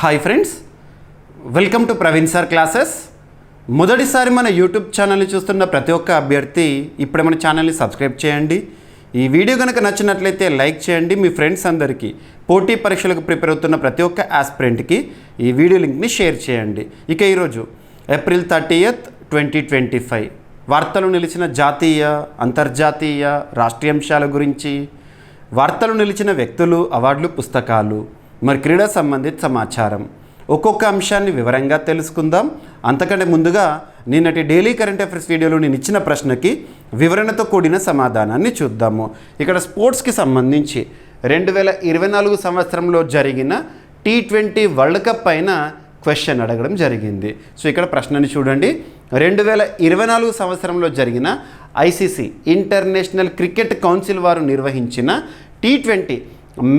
Hi friends, welcome to Praveen sir classes. మొదటిసారి మన YouTube ఛానల్ని చూస్తున్న ప్రతి ఒక్క అభ్యర్థి ఇప్పుడే మన ఛానల్ని సబ్స్క్రైబ్ చేయండి. ఈ వీడియో కనుక నచ్చినట్లయితే లైక్ చేయండి. మీ ఫ్రెండ్స్ అందరికీ పోటీ పరీక్షలకు ప్రిపేర్ అవుతున్న ప్రతి ఒక్క ఆస్పిరెంట్కి ఈ వీడియో లింక్ని షేర్ చేయండి. ఇక ఈరోజు ఏప్రిల్ 30th, 2025 వార్తలు నిలిచిన జాతీయ, అంతర్జాతీయ, రాష్ట్రీయ అంశాల గురించి, వార్తలు నిలిచిన వ్యక్తులు, అవార్డులు, పుస్తకాలు, మరి క్రీడా సంబంధిత సమాచారం, ఒక్కొక్క అంశాన్ని వివరంగా తెలుసుకుందాం. అంతకంటే ముందుగా నిన్నటి డైలీ కరెంట్ అఫైర్స్ వీడియోలో నేను ఇచ్చిన ప్రశ్నకి వివరణతో కూడిన సమాధానాన్ని చూద్దాము. ఇక్కడ స్పోర్ట్స్కి సంబంధించి 2024 సంవత్సరంలో జరిగిన T20 వరల్డ్ కప్ పైన క్వశ్చన్ అడగడం జరిగింది. సో ఇక్కడ ప్రశ్నని చూడండి. 2024 సంవత్సరంలో జరిగిన ICC ఇంటర్నేషనల్ క్రికెట్ కౌన్సిల్ వారు నిర్వహించిన T20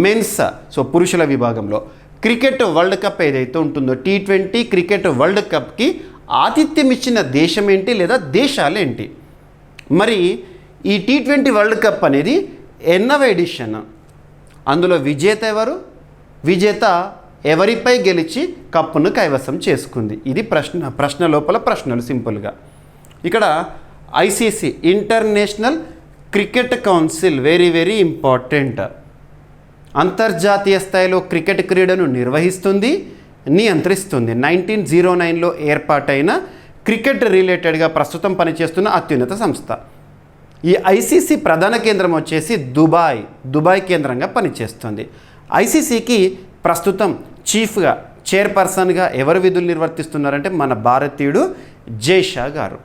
మెన్స్, సో పురుషుల విభాగంలో క్రికెట్ వరల్డ్ కప్ ఏదైతే ఉంటుందో T20 క్రికెట్ వరల్డ్ కప్కి ఆతిథ్యం ఇచ్చిన దేశం ఏంటి లేదా దేశాలేంటి? మరి ఈ T20 వరల్డ్ కప్ అనేది ఎన్నవ ఎడిషన్? అందులో విజేత ఎవరు? విజేత ఎవరిపై గెలిచి కప్పును కైవసం చేసుకుంది? ఇది ప్రశ్న లోపల ప్రశ్నలు సింపుల్గా. ఇక్కడ ICC international cricket council very important. అంతర్జాతీయ స్థాయిలో క్రికెట్ క్రీడను నిర్వహిస్తుంది, నియంత్రిస్తుంది. 1909లో ఏర్పాటైన క్రికెట్ రిలేటెడ్గా ప్రస్తుతం పనిచేస్తున్న అత్యున్నత సంస్థ. ఈ ICC ప్రధాన కేంద్రం వచ్చేసి దుబాయ్ కేంద్రంగా పనిచేస్తుంది. ICCకి ప్రస్తుతం చీఫ్గా, చైర్పర్సన్గా ఎవరు విధులు నిర్వర్తిస్తున్నారంటే మన భారతీయుడు జైషా గారు.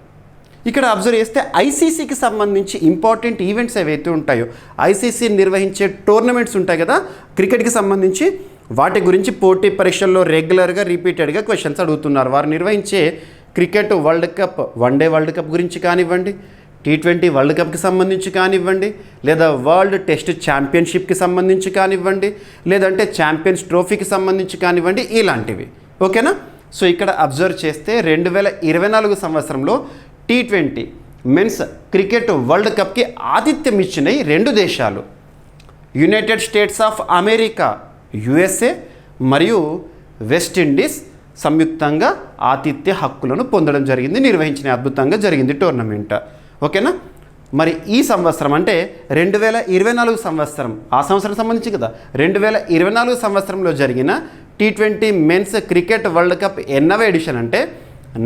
ఇక్కడ అబ్జర్వ్ చేస్తే ICCకి సంబంధించి ఇంపార్టెంట్ ఈవెంట్స్ ఏవైతే ఉంటాయో, ICC నిర్వహించే టోర్నమెంట్స్ ఉంటాయి కదా క్రికెట్కి సంబంధించి, వాటి గురించి పోటీ పరీక్షల్లో రెగ్యులర్గా రిపీటెడ్గా క్వశ్చన్స్ అడుగుతున్నారు. వారు నిర్వహించే cricket world cup, one day world cup గురించి కానివ్వండి, T20 వరల్డ్ కప్కి సంబంధించి కానివ్వండి, లేదా వరల్డ్ టెస్ట్ ఛాంపియన్షిప్కి సంబంధించి కానివ్వండి, లేదంటే ఛాంపియన్స్ ట్రోఫీకి సంబంధించి కానివ్వండి, ఇలాంటివి. ఓకేనా? సో ఇక్కడ అబ్జర్వ్ చేస్తే 2024 సంవత్సరంలో T20 మెన్స్ క్రికెట్ వరల్డ్ కప్కి ఆతిథ్యం ఇచ్చినాయి రెండు దేశాలు, United states of America USA మరియు వెస్టిండీస్ సంయుక్తంగా ఆతిథ్య హక్కులను పొందడం జరిగింది. నిర్వహించిన అద్భుతంగా జరిగింది టోర్నమెంట్. ఓకేనా? మరి ఈ సంవత్సరం అంటే 2024 సంవత్సరం, ఆ సంవత్సరం సంబంధించి కదా, 2024 సంవత్సరంలో జరిగిన T20 men's cricket world cup ఎన్నవ ఎడిషన్ అంటే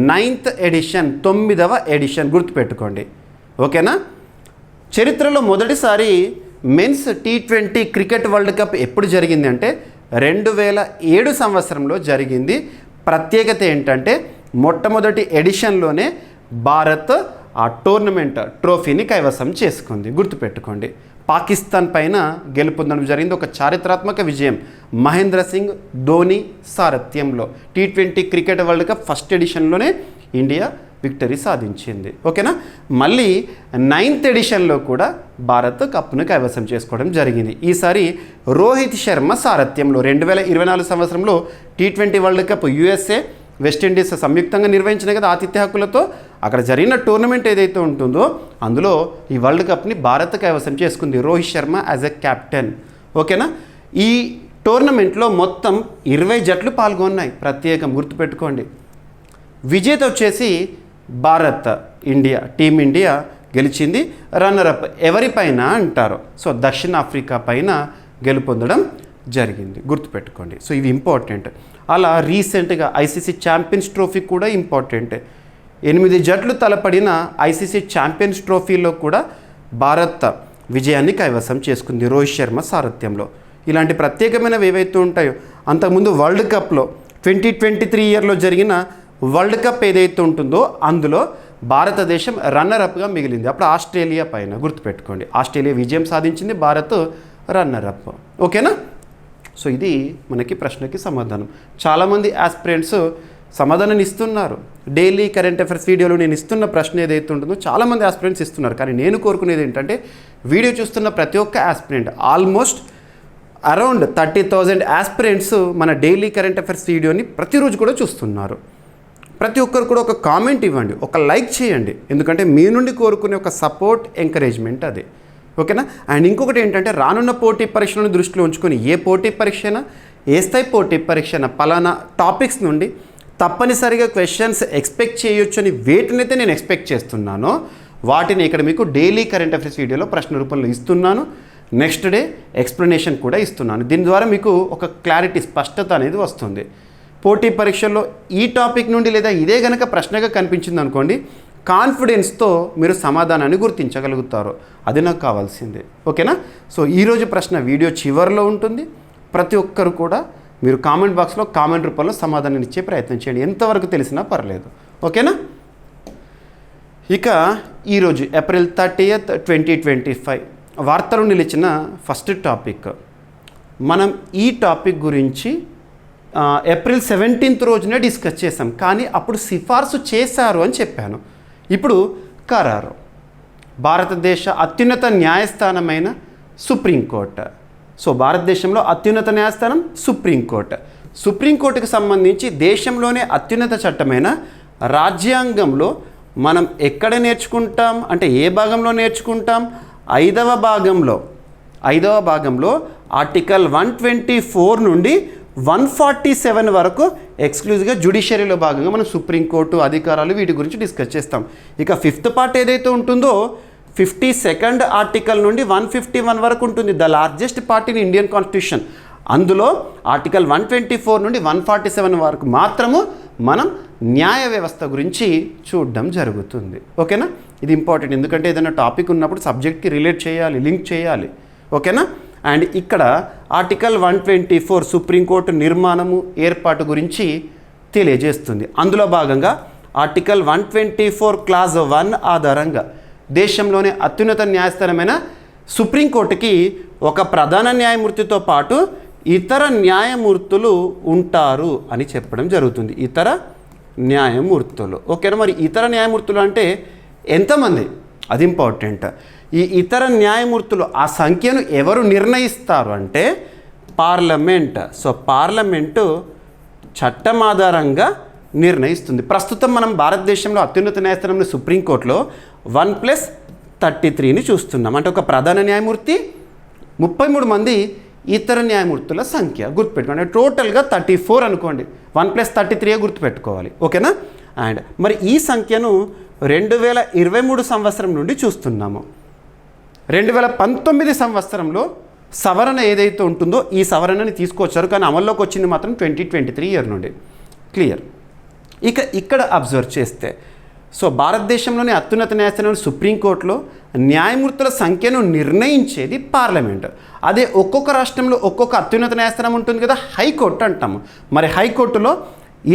9th ఎడిషన్, 9వ ఎడిషన్. గుర్తుపెట్టుకోండి. ఓకేనా? చరిత్రలో మొదటిసారి men's T20 cricket world cup ఎప్పుడు జరిగింది అంటే 2007 సంవత్సరంలో జరిగింది. ప్రత్యేకత ఏంటంటే మొట్టమొదటి ఎడిషన్లోనే భారత్ ఆ టోర్నమెంట్ ట్రోఫీని కైవసం చేసుకుంది. గుర్తుపెట్టుకోండి. పాకిస్తాన్ పైన గెలుపొందడం జరిగింది. ఒక చారిత్రాత్మక విజయం మహేంద్ర సింగ్ ధోని సారథ్యంలో T20 cricket world cup first ఎడిషన్లోనే ఇండియా విక్టరీ సాధించింది. ఓకేనా? మళ్ళీ 9th ఎడిషన్లో కూడా భారత్ కప్ను కైవసం చేసుకోవడం జరిగింది. ఈసారి రోహిత్ శర్మ సారథ్యంలో 2024 సంవత్సరంలో T20 world cup USA West Indies సంయుక్తంగా నిర్వహించిన కదా ఆతిథ్య హక్కులతో. అక్కడ జరిగిన టోర్నమెంట్ ఏదైతే ఉంటుందో అందులో ఈ వరల్డ్ కప్ని భారత్ కైవసం చేసుకుంది, Rohit Sharma as a captain. ఓకేనా? ఈ టోర్నమెంట్లో మొత్తం 20 జట్లు పాల్గొన్నాయి. ప్రత్యేకం గుర్తుపెట్టుకోండి. విజేత వచ్చేసి భారత్, టీమిండియా గెలిచింది. రన్నరప్ ఎవరిపైన అంటారు? సో దక్షిణాఫ్రికా పైన గెలుపొందడం జరిగింది. గుర్తుపెట్టుకోండి. సో ఇవి ఇంపార్టెంట్. అలా రీసెంట్గా ICC ఛాంపియన్స్ ట్రోఫీ కూడా ఇంపార్టెంట్. 8 జట్లు తలపడిన ICC ఛాంపియన్స్ ట్రోఫీలో కూడా భారత్ విజయాన్ని కైవసం చేసుకుంది రోహిత్ శర్మ సారథ్యంలో. ఇలాంటి ప్రత్యేకమైనవి ఏవైతే ఉంటాయో, అంతకుముందు వరల్డ్ కప్లో 2023 ఇయర్లో జరిగిన వరల్డ్ కప్ ఏదైతే ఉంటుందో అందులో భారతదేశం రన్నరప్గా మిగిలింది. అప్పుడు ఆస్ట్రేలియా పైన. గుర్తుపెట్టుకోండి. ఆస్ట్రేలియా విజయం సాధించింది, భారత్ రన్నరప్. ఓకేనా? సో ఇది మనకి ప్రశ్నకి సమాధానం. చాలామంది ఆస్పిరెంట్స్ సమాధానాన్ని ఇస్తున్నారు. డైలీ కరెంట్ అఫైర్స్ వీడియోలో నేను ఇస్తున్న ప్రశ్న ఏదైతే ఉంటుందో చాలామంది ఆస్పిరెంట్స్ ఇస్తున్నారు. కానీ నేను కోరుకునేది ఏంటంటే వీడియో చూస్తున్న ప్రతి ఒక్క ఆస్పిరెంట్, ఆల్మోస్ట్ అరౌండ్ 30,000 ఆస్పిరెంట్స్ మన డైలీ కరెంట్ అఫైర్స్ వీడియోని ప్రతిరోజు కూడా చూస్తున్నారు. ప్రతి ఒక్కరు కూడా ఒక కామెంట్ ఇవ్వండి, ఒక లైక్ చేయండి. ఎందుకంటే మీ నుండి కోరుకునే ఒక సపోర్ట్, ఎంకరేజ్మెంట్ అది. ఓకేనా? అండ్ ఇంకొకటి ఏంటంటే రానున్న పోటీ పరీక్షలను దృష్టిలో ఉంచుకొని ఏ పోటీ పరీక్ష అయినా ఏ స్థాయి పోటీ పరీక్షన పలానా టాపిక్స్ నుండి తప్పనిసరిగా క్వశ్చన్స్ ఎక్స్పెక్ట్ చేయొచ్చు అని వేటినైతే నేను ఎక్స్పెక్ట్ చేస్తున్నానో వాటిని ఇక్కడ మీకు డైలీ కరెంట్ అఫైర్స్ వీడియోలో ప్రశ్న రూపంలో ఇస్తున్నాను. నెక్స్ట్ డే ఎక్స్ప్లెనేషన్ కూడా ఇస్తున్నాను. దీని ద్వారా మీకు ఒక క్లారిటీ, స్పష్టత అనేది వస్తుంది. పోటీ పరీక్షల్లో ఈ టాపిక్ నుండి లేదా ఇదే గనక ప్రశ్నగా కనిపించింది అనుకోండి, కాన్ఫిడెన్స్తో మీరు సమాధానాన్ని గుర్తించగలుగుతారు. అది నాకు కావాల్సిందే. ఓకేనా? సో ఈరోజు ప్రశ్న వీడియో చివరిలో ఉంటుంది. ప్రతి ఒక్కరు కూడా మీరు కామెంట్ బాక్స్లో కామెంట్ రూపంలో సమాధానం ఇచ్చే ప్రయత్నం చేయండి, ఎంతవరకు తెలిసినా పర్లేదు. ఓకేనా? ఇక ఈరోజు ఏప్రిల్ 30th, 2025 వార్తలు నిలిచిన ఫస్ట్ టాపిక్. మనం ఈ టాపిక్ గురించి ఏప్రిల్ 17th రోజునే డిస్కస్ చేసాం, కానీ అప్పుడు సిఫార్సు చేశారు అని చెప్పాను. ఇప్పుడు ఖరారు. భారతదేశ అత్యున్నత న్యాయస్థానమైన సుప్రీంకోర్టు. సో భారతదేశంలో అత్యున్నత న్యాయస్థానం సుప్రీంకోర్టు. సుప్రీంకోర్టుకు సంబంధించి దేశంలోనే అత్యున్నత చట్టమైన రాజ్యాంగంలో మనం ఎక్కడ నేర్చుకుంటాం అంటే ఏ భాగంలో నేర్చుకుంటాం? ఐదవ భాగంలో ఆర్టికల్ 124 నుండి 147 వరకు ఎక్స్క్లూజివ్గా జ్యుడిషియరీలో భాగంగా మనం సుప్రీంకోర్టు అధికారాలు వీటి గురించి డిస్కస్ చేస్తాం. ఇక 5th పార్ట్ ఏదైతే ఉంటుందో 52nd ఆర్టికల్ నుండి 151 వరకు ఉంటుంది, the largest part in Indian constitution. అందులో ఆర్టికల్ 124 నుండి 147 వరకు మాత్రము మనం న్యాయ వ్యవస్థ గురించి చూడడం జరుగుతుంది. ఓకేనా? ఇది ఇంపార్టెంట్, ఎందుకంటే ఏదైనా టాపిక్ ఉన్నప్పుడు సబ్జెక్ట్కి రిలేట్ చేయాలి, లింక్ చేయాలి. ఓకేనా? అండ్ ఇక్కడ ఆర్టికల్ 124 సుప్రీంకోర్టు నిర్మాణము, ఏర్పాటు గురించి తెలియజేస్తుంది. అందులో భాగంగా ఆర్టికల్ 124 క్లాజ్ 1 ఆధారంగా దేశంలోనే అత్యున్నత న్యాయస్థానమైన సుప్రీంకోర్టుకి ఒక ప్రధాన న్యాయమూర్తితో పాటు ఇతర న్యాయమూర్తులు ఉంటారు అని చెప్పడం జరుగుతుంది. ఇతర న్యాయమూర్తులు. ఓకేనా? మరి ఇతర న్యాయమూర్తులు అంటే ఎంతమంది? అది ఇంపార్టెంట్. ఈ ఇతర న్యాయమూర్తులు ఆ సంఖ్యను ఎవరు నిర్ణయిస్తారు అంటే పార్లమెంట్. సో పార్లమెంటు చట్టం ఆధారంగా నిర్ణయిస్తుంది. ప్రస్తుతం మనం భారతదేశంలో అత్యున్నత న్యాయస్థానంలో సుప్రీంకోర్టులో 1+33ని చూస్తున్నాం. అంటే ఒక ప్రధాన న్యాయమూర్తి, 33 మంది ఇతర న్యాయమూర్తుల సంఖ్య. గుర్తుపెట్టుకోండి, టోటల్గా 34 అనుకోండి, 1+33 గుర్తుపెట్టుకోవాలి. ఓకేనా? అండ్ మరి ఈ సంఖ్యను 2023 సంవత్సరం నుండి చూస్తున్నాము. 2019 సంవత్సరంలో సవరణ ఏదైతే ఉంటుందో ఈ సవరణని తీసుకొచ్చారు, కానీ అమల్లోకి వచ్చింది మాత్రం 2023 ఇయర్ నుండి. క్లియర్? ఇక ఇక్కడ అబ్జర్వ్ చేస్తే సో భారతదేశంలోని అత్యున్నత న్యాయస్థానం సుప్రీంకోర్టులో న్యాయమూర్తుల సంఖ్యను నిర్ణయించేది పార్లమెంట్. అదే ఒక్కొక్క రాష్ట్రంలో ఒక్కొక్క అత్యున్నత న్యాయస్థానం ఉంటుంది కదా, హైకోర్టు అంటాము. మరి హైకోర్టులో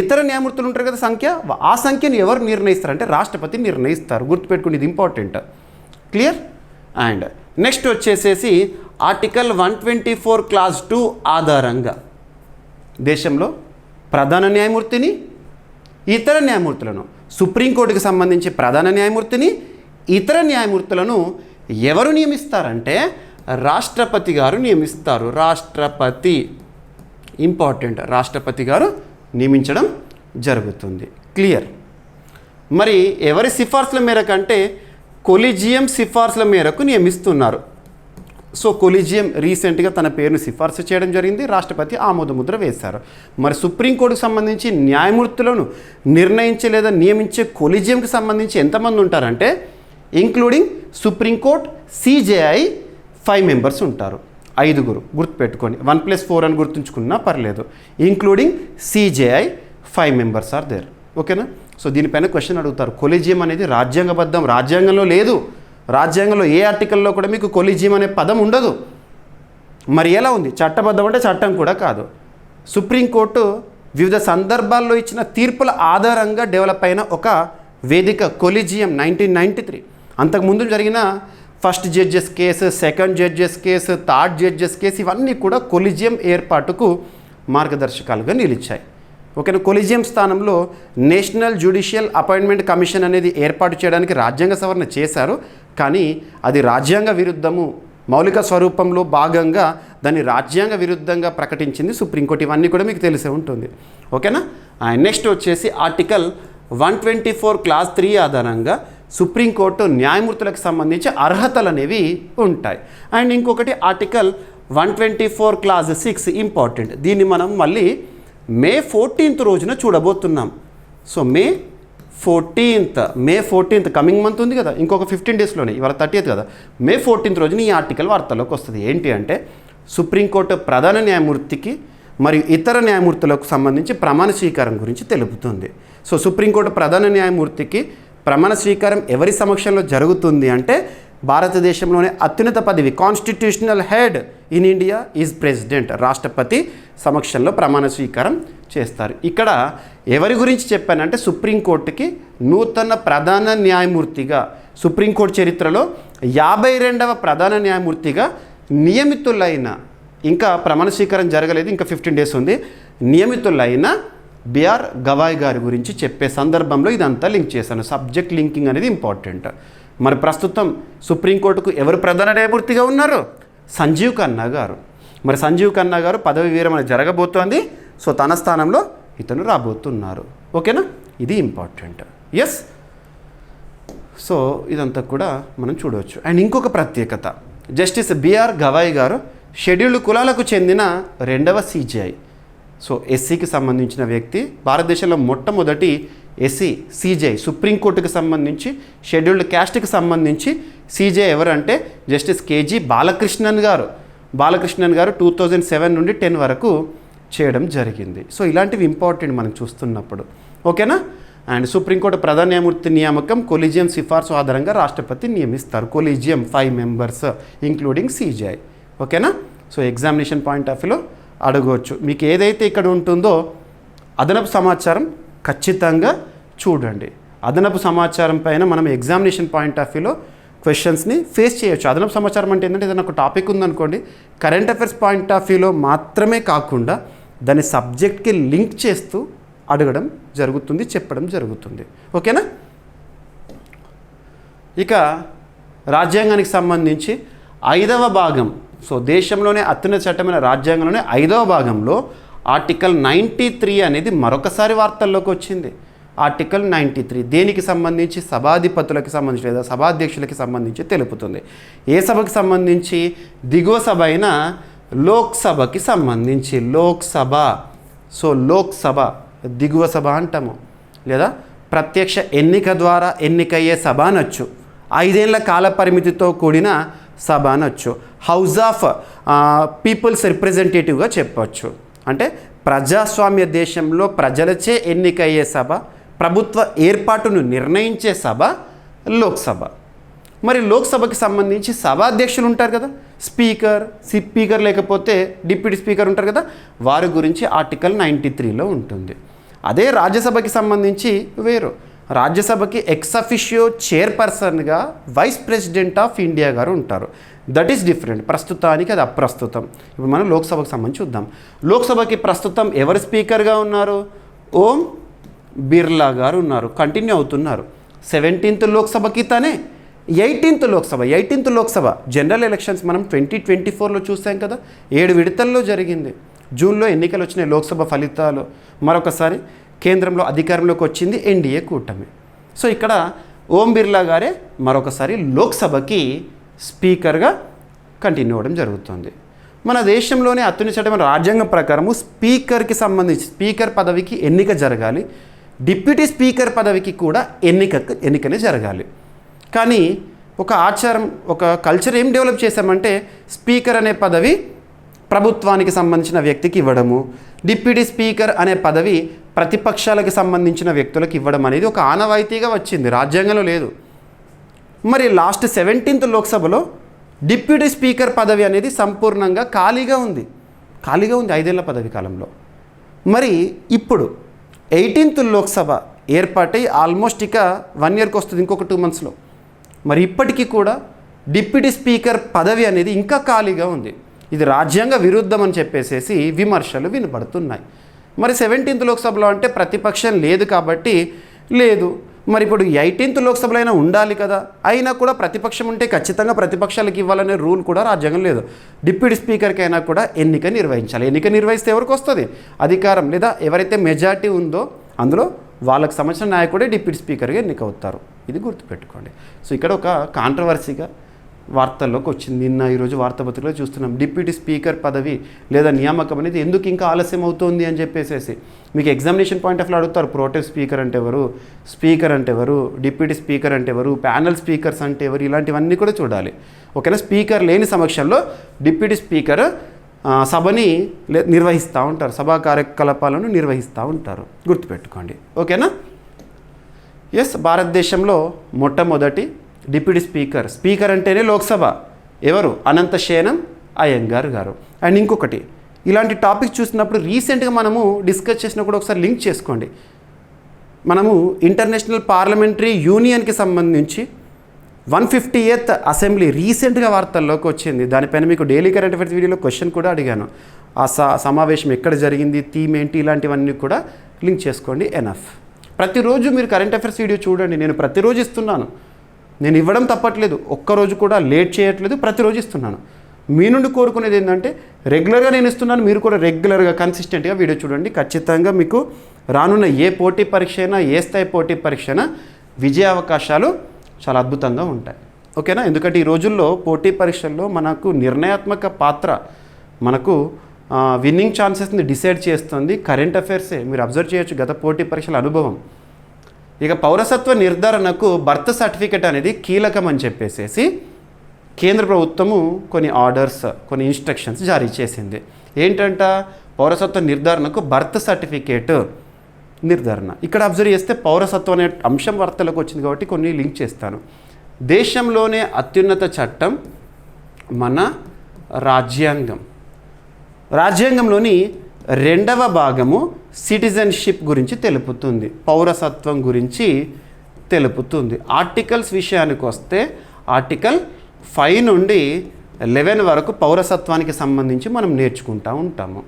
ఇతర న్యాయమూర్తులు ఉంటారు కదా సంఖ్య, ఆ సంఖ్యను ఎవరు నిర్ణయిస్తారంటే రాష్ట్రపతి నిర్ణయిస్తారు. గుర్తుపెట్టుకుని, ఇది ఇంపార్టెంట్. క్లియర్? అండ్ నెక్స్ట్ వచ్చేసేసి ఆర్టికల్ 124 క్లాజ్ 2 ఆధారంగా దేశంలో ప్రధాన న్యాయమూర్తిని, ఇతర న్యాయమూర్తులను, సుప్రీంకోర్టుకి సంబంధించి ప్రధాన న్యాయమూర్తిని, ఇతర న్యాయమూర్తులను ఎవరు నియమిస్తారంటే రాష్ట్రపతి గారు నియమిస్తారు. రాష్ట్రపతి ఇంపార్టెంట్, రాష్ట్రపతి గారు నియమించడం జరుగుతుంది. క్లియర్? మరి ఎవరి సిఫార్సుల మేరకు అంటే కొలీజియం సిఫార్సుల మేరకు నియమిస్తున్నారు. సో కొలీజియం రీసెంట్గా తన పేరును సిఫార్సు చేయడం జరిగింది, రాష్ట్రపతి ఆమోదముద్ర వేశారు. మరి సుప్రీంకోర్టుకు సంబంధించి న్యాయమూర్తులను నిర్ణయించే లేదా నియమించే కొలీజియంకి సంబంధించి ఎంతమంది ఉంటారంటే ఇంక్లూడింగ్ సుప్రీంకోర్టు CJI 5 మెంబర్స్ ఉంటారు. 5 గుర్తుపెట్టుకోండి, 1+4 అని గుర్తుంచుకున్నా పర్లేదు. Including CJI 5 members are there. ఓకేనా? సో దీనిపైన క్వశ్చన్ అడుగుతారు. కొలీజియం అనేది రాజ్యాంగబద్ధం, రాజ్యాంగంలో లేదు. రాజ్యాంగంలో ఏ ఆర్టికల్లో కూడా మీకు కొలీజియం అనే పదం ఉండదు. మరి ఎలా ఉంది? చట్టబద్ధం అంటే చట్టం కూడా కాదు. సుప్రీంకోర్టు వివిధ సందర్భాల్లో ఇచ్చిన తీర్పుల ఆధారంగా డెవలప్ అయిన ఒక వేదిక కొలీజియం. 1993 అంతకుముందు జరిగిన first judges case, second judges case, third judges case ఇవన్నీ కూడా కొలీజియం ఏర్పాటుకు మార్గదర్శకాలుగా నిలిచాయి. ఓకేనా? కొలీజియం స్థానంలో నేషనల్ జ్యుడిషియల్ అపాయింట్మెంట్ కమిషన్ అనేది ఏర్పాటు చేయడానికి రాజ్యాంగ సవరణ చేశారు, కానీ అది రాజ్యాంగ విరుద్ధము, మౌలిక స్వరూపంలో భాగంగా దాన్ని రాజ్యాంగ విరుద్ధంగా ప్రకటించింది సుప్రీంకోర్టు. ఇవన్నీ కూడా మీకు తెలిసే ఉంటుంది. ఓకేనా? నెక్స్ట్ వచ్చేసి ఆర్టికల్ 124 క్లాజ్ 3 ఆధారంగా సుప్రీంకోర్టు న్యాయమూర్తులకు సంబంధించి అర్హతలు అనేవి ఉంటాయి. అండ్ ఇంకొకటి ఆర్టికల్ 124 క్లాజ్ 6 ఇంపార్టెంట్. దీన్ని మనం మళ్ళీ మే 14th రోజున చూడబోతున్నాం. సో మే 14th కమింగ్ మంత్ ఉంది కదా, ఇంకొక 15 డేస్లోనే, ఇవాళ 30th కదా, మే 14th రోజున ఈ ఆర్టికల్ వార్తల్లోకి వస్తుంది. ఏంటి అంటే సుప్రీంకోర్టు ప్రధాన న్యాయమూర్తికి మరియు ఇతర న్యాయమూర్తులకు సంబంధించి ప్రమాణ స్వీకారం గురించి తెలుపుతుంది. సో సుప్రీంకోర్టు ప్రధాన న్యాయమూర్తికి ప్రమాణ స్వీకారం ఎవరి సమక్షంలో జరుగుతుంది అంటే భారతదేశంలోనే అత్యున్నత పదవి constitutional head in India is president, రాష్ట్రపతి సమక్షంలో ప్రమాణ స్వీకారం చేస్తారు. ఇక్కడ ఎవరి గురించి చెప్పానంటే సుప్రీంకోర్టుకి నూతన ప్రధాన న్యాయమూర్తిగా, సుప్రీంకోర్టు చరిత్రలో 52వ ప్రధాన న్యాయమూర్తిగా నియమితులైన, ఇంకా ప్రమాణ స్వీకారం జరగలేదు, ఇంకా 15 డేస్ ఉంది, నియమితులైన బిఆర్ గవాయ్ గారి గురించి చెప్పే సందర్భంలో ఇదంతా లింక్ చేశాను. సబ్జెక్ట్ లింకింగ్ అనేది ఇంపార్టెంట్. మరి ప్రస్తుతం సుప్రీంకోర్టుకు ఎవరు ప్రధాన న్యాయమూర్తిగా ఉన్నారు? సంజీవ్ ఖన్నా గారు. మరి సంజీవ్ ఖన్నా గారు పదవి విరమణ జరగబోతోంది. సో తన స్థానంలో ఇతను రాబోతున్నారు. ఓకేనా, ఇది ఇంపార్టెంట్. ఎస్, సో ఇదంతా కూడా మనం చూడవచ్చు. అండ్ ఇంకొక ప్రత్యేకత, జస్టిస్ బిఆర్ గవాయ్ గారు షెడ్యూల్డ్ కులాలకు చెందిన 2వ సిజేఐ. సో ఎస్సీకి సంబంధించిన వ్యక్తి, భారతదేశంలో మొట్టమొదటి ఎస్సీ సిజేఐ, సుప్రీంకోర్టుకి సంబంధించి షెడ్యూల్డ్ క్యాస్ట్కి సంబంధించి సిజేఐ ఎవరంటే జస్టిస్ కేజీ బాలకృష్ణన్ గారు. బాలకృష్ణన్ గారు 2007 నుండి 10 వరకు చేయడం జరిగింది. సో ఇలాంటివి ఇంపార్టెంట్ మనం చూస్తున్నప్పుడు. ఓకేనా. అండ్ సుప్రీంకోర్టు ప్రధాన న్యాయమూర్తి నియామకం కొలీజియం సిఫార్సు ఆధారంగా రాష్ట్రపతి నియమిస్తారు. Collegium 5 members including CJI. ఓకేనా. సో ఎగ్జామినేషన్ పాయింట్ ఆఫ్ వ్యూలో అడగవచ్చు. మీకు ఏదైతే ఇక్కడ ఉంటుందో అదనపు సమాచారం ఖచ్చితంగా చూడండి. అదనపు సమాచారం పైన మనం ఎగ్జామినేషన్ పాయింట్ ఆఫ్ వ్యూలో క్వశ్చన్స్ని ఫేస్ చేయొచ్చు. అదనపు సమాచారం అంటే ఏంటంటే ఏదైనా ఒక టాపిక్ ఉందనుకోండి, కరెంట్ అఫైర్స్ పాయింట్ ఆఫ్ వ్యూలో మాత్రమే కాకుండా దాని సబ్జెక్ట్కి లింక్ చేస్తూ అడగడం జరుగుతుంది, చెప్పడం జరుగుతుంది. ఓకేనా. ఇక రాజ్యాంగానికి సంబంధించి 5వ భాగం, సో దేశంలోనే అత్యున్నత చట్టమైన రాజ్యాంగంలోనే 5వ భాగంలో ఆర్టికల్ 93 అనేది మరొకసారి వార్తల్లోకి వచ్చింది. ఆర్టికల్ 93 దేనికి సంబంధించి? సభాధిపతులకి సంబంధించి లేదా సభాధ్యక్షులకి సంబంధించి తెలుపుతుంది. ఏ సభకి సంబంధించి? దిగువ సభ అయిన లోక్సభకి సంబంధించి. లోక్సభ, సో లోక్సభ దిగువ సభ అంటాము, లేదా ప్రత్యక్ష ఎన్నిక ద్వారా ఎన్నికయ్యే సభ అనొచ్చు. 5 ఏళ్ల కాల పరిమితితో కూడిన సభ అనొచ్చు. హౌస్ ఆఫ్ పీపుల్స్ రిప్రజెంటేటివ్గా చెప్పవచ్చు. అంటే ప్రజాస్వామ్య దేశంలో ప్రజలచే ఎన్నికయ్యే సభ, ప్రభుత్వ ఏర్పాటును నిర్ణయించే సభ లోక్సభ. మరి లోక్సభకి సంబంధించి సభాధ్యక్షులు ఉంటారు కదా, స్పీకర్ లేకపోతే డిప్యూటీ స్పీకర్ ఉంటారు కదా, వారి గురించి ఆర్టికల్ 93లో ఉంటుంది. అదే రాజ్యసభకి సంబంధించి వేరు. రాజ్యసభకి ఎక్స్ అఫిషియో చైర్పర్సన్గా వైస్ ప్రెసిడెంట్ ఆఫ్ ఇండియా గారు ఉంటారు. That is different. ప్రస్తుతానికి అది అప్రస్తుతం. ఇప్పుడు మనం లోక్సభకు సంబంధించి చూద్దాం. లోక్సభకి ప్రస్తుతం ఎవరు స్పీకర్గా ఉన్నారు? ఓం బిర్లా గారు ఉన్నారు, కంటిన్యూ అవుతున్నారు. 17th లోక్సభకి తనే. 18th లోక్సభ జనరల్ ఎలక్షన్స్ మనం 2024లో చూసాం కదా, 7 విడతల్లో జరిగింది. జూన్లో ఎన్నికలు వచ్చినాయి, లోక్సభ ఫలితాలు. మరొకసారి కేంద్రంలో అధికారంలోకి వచ్చింది ఎన్డీఏ కూటమి. సో ఇక్కడ ఓం బిర్లా గారే మరొకసారి లోక్సభకి స్పీకర్గా కంటిన్యూ అవ్వడం జరుగుతుంది. మన దేశంలోనే అత్యున్నత చట్టమైన రాజ్యాంగం ప్రకారము స్పీకర్కి సంబంధించి స్పీకర్ పదవికి ఎన్నిక జరగాలి, డిప్యూటీ స్పీకర్ పదవికి కూడా ఎన్నికనే జరగాలి. కానీ ఒక ఆచారం, ఒక కల్చర్ ఏం డెవలప్ చేశామంటే స్పీకర్ అనే పదవి ప్రభుత్వానికి సంబంధించిన వ్యక్తికి ఇవ్వడము, డిప్యూటీ స్పీకర్ అనే పదవి ప్రతిపక్షాలకు సంబంధించిన వ్యక్తులకు ఇవ్వడం అనేది ఒక ఆనవాయితీగా వచ్చింది, రాజ్యాంగంలో లేదు. మరి లాస్ట్ 17th లోక్సభలో డిప్యూటీ స్పీకర్ పదవి అనేది సంపూర్ణంగా ఖాళీగా ఉంది 5 ఏళ్ల పదవి కాలంలో. మరి ఇప్పుడు 18th లోక్సభ ఏర్పాటై ఆల్మోస్ట్ ఇక 1 yearకి వస్తుంది, ఇంకొక 2 monthsలో. మరి ఇప్పటికీ కూడా డిప్యూటీ స్పీకర్ పదవి అనేది ఇంకా ఖాళీగా ఉంది. ఇది రాజ్యాంగ విరుద్ధం అని చెప్పేసి విమర్శలు వినపడుతున్నాయి. మరి 17th లోక్సభలో అంటే ప్రతిపక్షం లేదు కాబట్టి లేదు. మరి ఇప్పుడు 18th లోక్సభలో అయినా ఉండాలి కదా, అయినా కూడా ప్రతిపక్షం ఉంటే ఖచ్చితంగా ప్రతిపక్షాలకు ఇవ్వాలనే రూల్ కూడా రాజ్యాంగం లేదు. డిప్యూటీ స్పీకర్కి అయినా కూడా ఎన్నిక నిర్వహించాలి. ఎన్నిక నిర్వహిస్తే ఎవరికి వస్తుంది అధికారం, లేదా ఎవరైతే మెజారిటీ ఉందో అందులో వాళ్ళకి సంబంధించిన నాయకుడే డిప్యూటీ స్పీకర్గా ఎన్నిక అవుతారు. ఇది గుర్తుపెట్టుకోండి. సో ఇక్కడ ఒక కాంట్రవర్సీగా వార్తల్లోకి వచ్చింది. నిన్న ఈరోజు వార్తాపత్రికలో చూస్తున్నాం. డిప్యూటీ స్పీకర్ పదవి లేదా నియామకం అనేది ఎందుకు ఇంకా ఆలస్యం అవుతుంది అని చెప్పేసి మీకు ఎగ్జామినేషన్ పాయింట్ ఆఫ్ వ్యూ అడుగుతారు. ప్రోటెం స్పీకర్ అంటే ఎవరు, స్పీకర్ అంటే ఎవరు, డిప్యూటీ స్పీకర్ అంటే ఎవరు, ప్యానల్ స్పీకర్స్ అంటే ఎవరు, ఇలాంటివన్నీ కూడా చూడాలి. ఓకేనా. స్పీకర్ లేని సమక్షంలో డిప్యూటీ స్పీకర్ సభని నిర్వహిస్తూ ఉంటారు, సభా కార్యకలాపాలను నిర్వహిస్తూ ఉంటారు, గుర్తుపెట్టుకోండి. ఓకేనా. ఎస్, భారతదేశంలో మొట్టమొదటి డిప్యూటీ స్పీకర్ అంటేనే లోక్సభ ఎవరు, అనంత శయనం అయ్యంగార్ గారు. అండ్ ఇంకొకటి, ఇలాంటి టాపిక్ చూసినప్పుడు రీసెంట్గా మనము డిస్కస్ చేసినప్పుడు ఒకసారి లింక్ చేసుకోండి. మనము ఇంటర్నేషనల్ పార్లమెంటరీ యూనియన్కి సంబంధించి 158th అసెంబ్లీ రీసెంట్గా వార్తల్లోకి వచ్చింది. దానిపైన మీకు డైలీ కరెంట్ అఫైర్స్ వీడియోలో క్వశ్చన్ కూడా అడిగాను. ఆ సమావేశం ఎక్కడ జరిగింది, థీమ్ ఏంటి, ఇలాంటివన్నీ కూడా లింక్ చేసుకోండి. ఎనఫ్. ప్రతిరోజు మీరు కరెంట్ అఫైర్స్ వీడియో చూడండి. నేను ప్రతిరోజు ఇస్తున్నాను, నేను ఇవ్వడం తప్పట్లేదు, ఒక్కరోజు కూడా లేట్ చేయట్లేదు, ప్రతిరోజు ఇస్తున్నాను. మీ నుండి కోరుకునేది ఏంటంటే రెగ్యులర్గా నేను ఇస్తున్నాను, మీరు కూడా రెగ్యులర్గా కన్సిస్టెంట్గా వీడియో చూడండి. ఖచ్చితంగా మీకు రానున్న ఏ పోటీ పరీక్ష అయినా, ఏ స్థాయి పోటీ పరీక్ష అయినా విజయ అవకాశాలు చాలా అద్భుతంగా ఉంటాయి. ఓకేనా. ఎందుకంటే ఈ రోజుల్లో పోటీ పరీక్షల్లో మనకు నిర్ణయాత్మక పాత్ర, మనకు విన్నింగ్ ఛాన్సెస్ని డిసైడ్ చేస్తుంది కరెంట్ అఫైర్సే. మీరు అబ్జర్వ్ చేయొచ్చు గత పోటీ పరీక్షల అనుభవం. ఇక పౌరసత్వ నిర్ధారణకు బర్త్ సర్టిఫికెట్ అనేది కీలకం అని చెప్పేసి కేంద్ర ప్రభుత్వము కొన్ని ఆర్డర్స్, కొన్ని ఇన్స్ట్రక్షన్స్ జారీ చేసింది. ఏంటంట, పౌరసత్వ నిర్ధారణకు బర్త్ సర్టిఫికేట్ నిర్ధారణ. ఇక్కడ అబ్జర్వ్ చేస్తే పౌరసత్వం అనే అంశం వార్తలకు వచ్చింది కాబట్టి కొన్ని లింక్ చేస్తాను. దేశంలోనే అత్యున్నత చట్టం మన రాజ్యాంగం. రాజ్యాంగంలోని 2వ భాగము సిటిజన్షిప్ గురించి తెలుపుతుంది, పౌరసత్వం గురించి తెలుపుతుంది. ఆర్టికల్స్ విషయానికి వస్తే ఆర్టికల్ 5 నుండి 11 వరకు పౌరసత్వానికి సంబంధించి మనం నేర్చుకుంటూ ఉంటాము.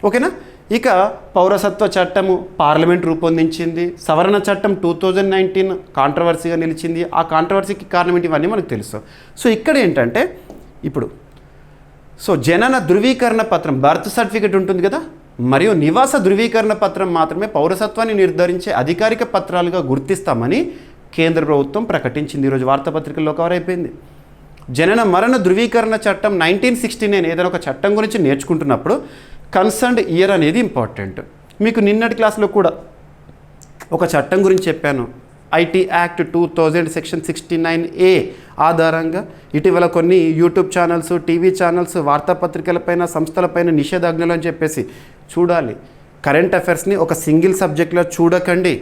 ఓకేనా. ఇక పౌరసత్వ చట్టము పార్లమెంట్ రూపొందించింది. సవరణ చట్టం 2019 కాంట్రవర్సీగా నిలిచింది. ఆ కాంట్రవర్సీకి కారణం ఏంటి, ఇవన్నీ మనకు తెలుసు. సో ఇక్కడ ఏంటంటే ఇప్పుడు జనన ధృవీకరణ పత్రం, బర్త్ సర్టిఫికేట్ ఉంటుంది కదా, మరియు నివాస ధృవీకరణ పత్రం మాత్రమే పౌరసత్వాన్ని నిర్ధారించే అధికారిక పత్రాలుగా గుర్తిస్తామని కేంద్ర ప్రభుత్వం ప్రకటించింది. ఈరోజు వార్తాపత్రికల్లో కవర్ అయిపోయింది. జనన మరణ ధృవీకరణ చట్టం 1969 ఏదైనా ఒక చట్టం గురించి నేర్చుకుంటున్నప్పుడు కన్సర్న్డ్ ఇయర్ అనేది ఇంపార్టెంట్. మీకు నిన్నటి క్లాస్లో కూడా ఒక చట్టం గురించి చెప్పాను. ఐటీ యాక్ట్ 2000 సెక్షన్ 69A ఆధారంగా ఇటీవల కొన్ని యూట్యూబ్ ఛానల్స్, టీవీ ఛానల్స్, వార్తాపత్రికలపైన, సంస్థలపైన నిషేధాజ్ఞలు అని చెప్పేసి చూడాలి. కరెంట్ అఫైర్స్ని ఒక సింగిల్ సబ్జెక్ట్లో చూడకండి.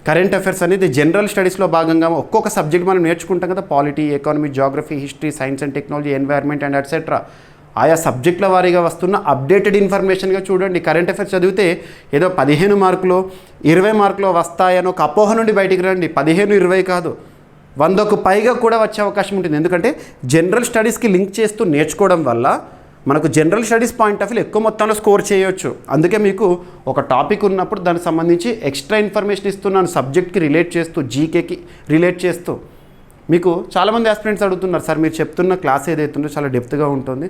కరెంట్ అఫైర్స్ అనేది జనరల్ స్టడీస్లో భాగంగా ఒక్కొక్క సబ్జెక్ట్ మనం నేర్చుకుంటాం కదా, polity, economy, geography, history, science and technology, environment and etcetera. ఆయా సబ్జెక్టుల వారీగా వస్తున్న అప్డేటెడ్ ఇన్ఫర్మేషన్గా చూడండి. కరెంట్ అఫైర్స్ చదివితే ఏదో 15 మార్కులో 20 మార్కులో వస్తాయని ఒక అపోహ నుండి బయటికి రండి. 15, 20 కాదు, 100కు పైగా కూడా వచ్చే అవకాశం ఉంటుంది. ఎందుకంటే జనరల్ స్టడీస్కి లింక్ చేస్తూ నేర్చుకోవడం వల్ల మనకు general studies point of view ఎక్కువ మొత్తంలో స్కోర్ చేయొచ్చు. అందుకే మీకు ఒక టాపిక్ ఉన్నప్పుడు దానికి సంబంధించి ఎక్స్ట్రా ఇన్ఫర్మేషన్ ఇస్తున్నాను, సబ్జెక్ట్కి రిలేట్ చేస్తూ, జీకేకి రిలేట్ చేస్తూ. మీకు చాలామంది ఆస్పిరెంట్స్ అడుగుతున్నారు, సార్ మీరు చెప్తున్న క్లాస్ ఏదైతుందో చాలా డెప్త్గా ఉంటుంది,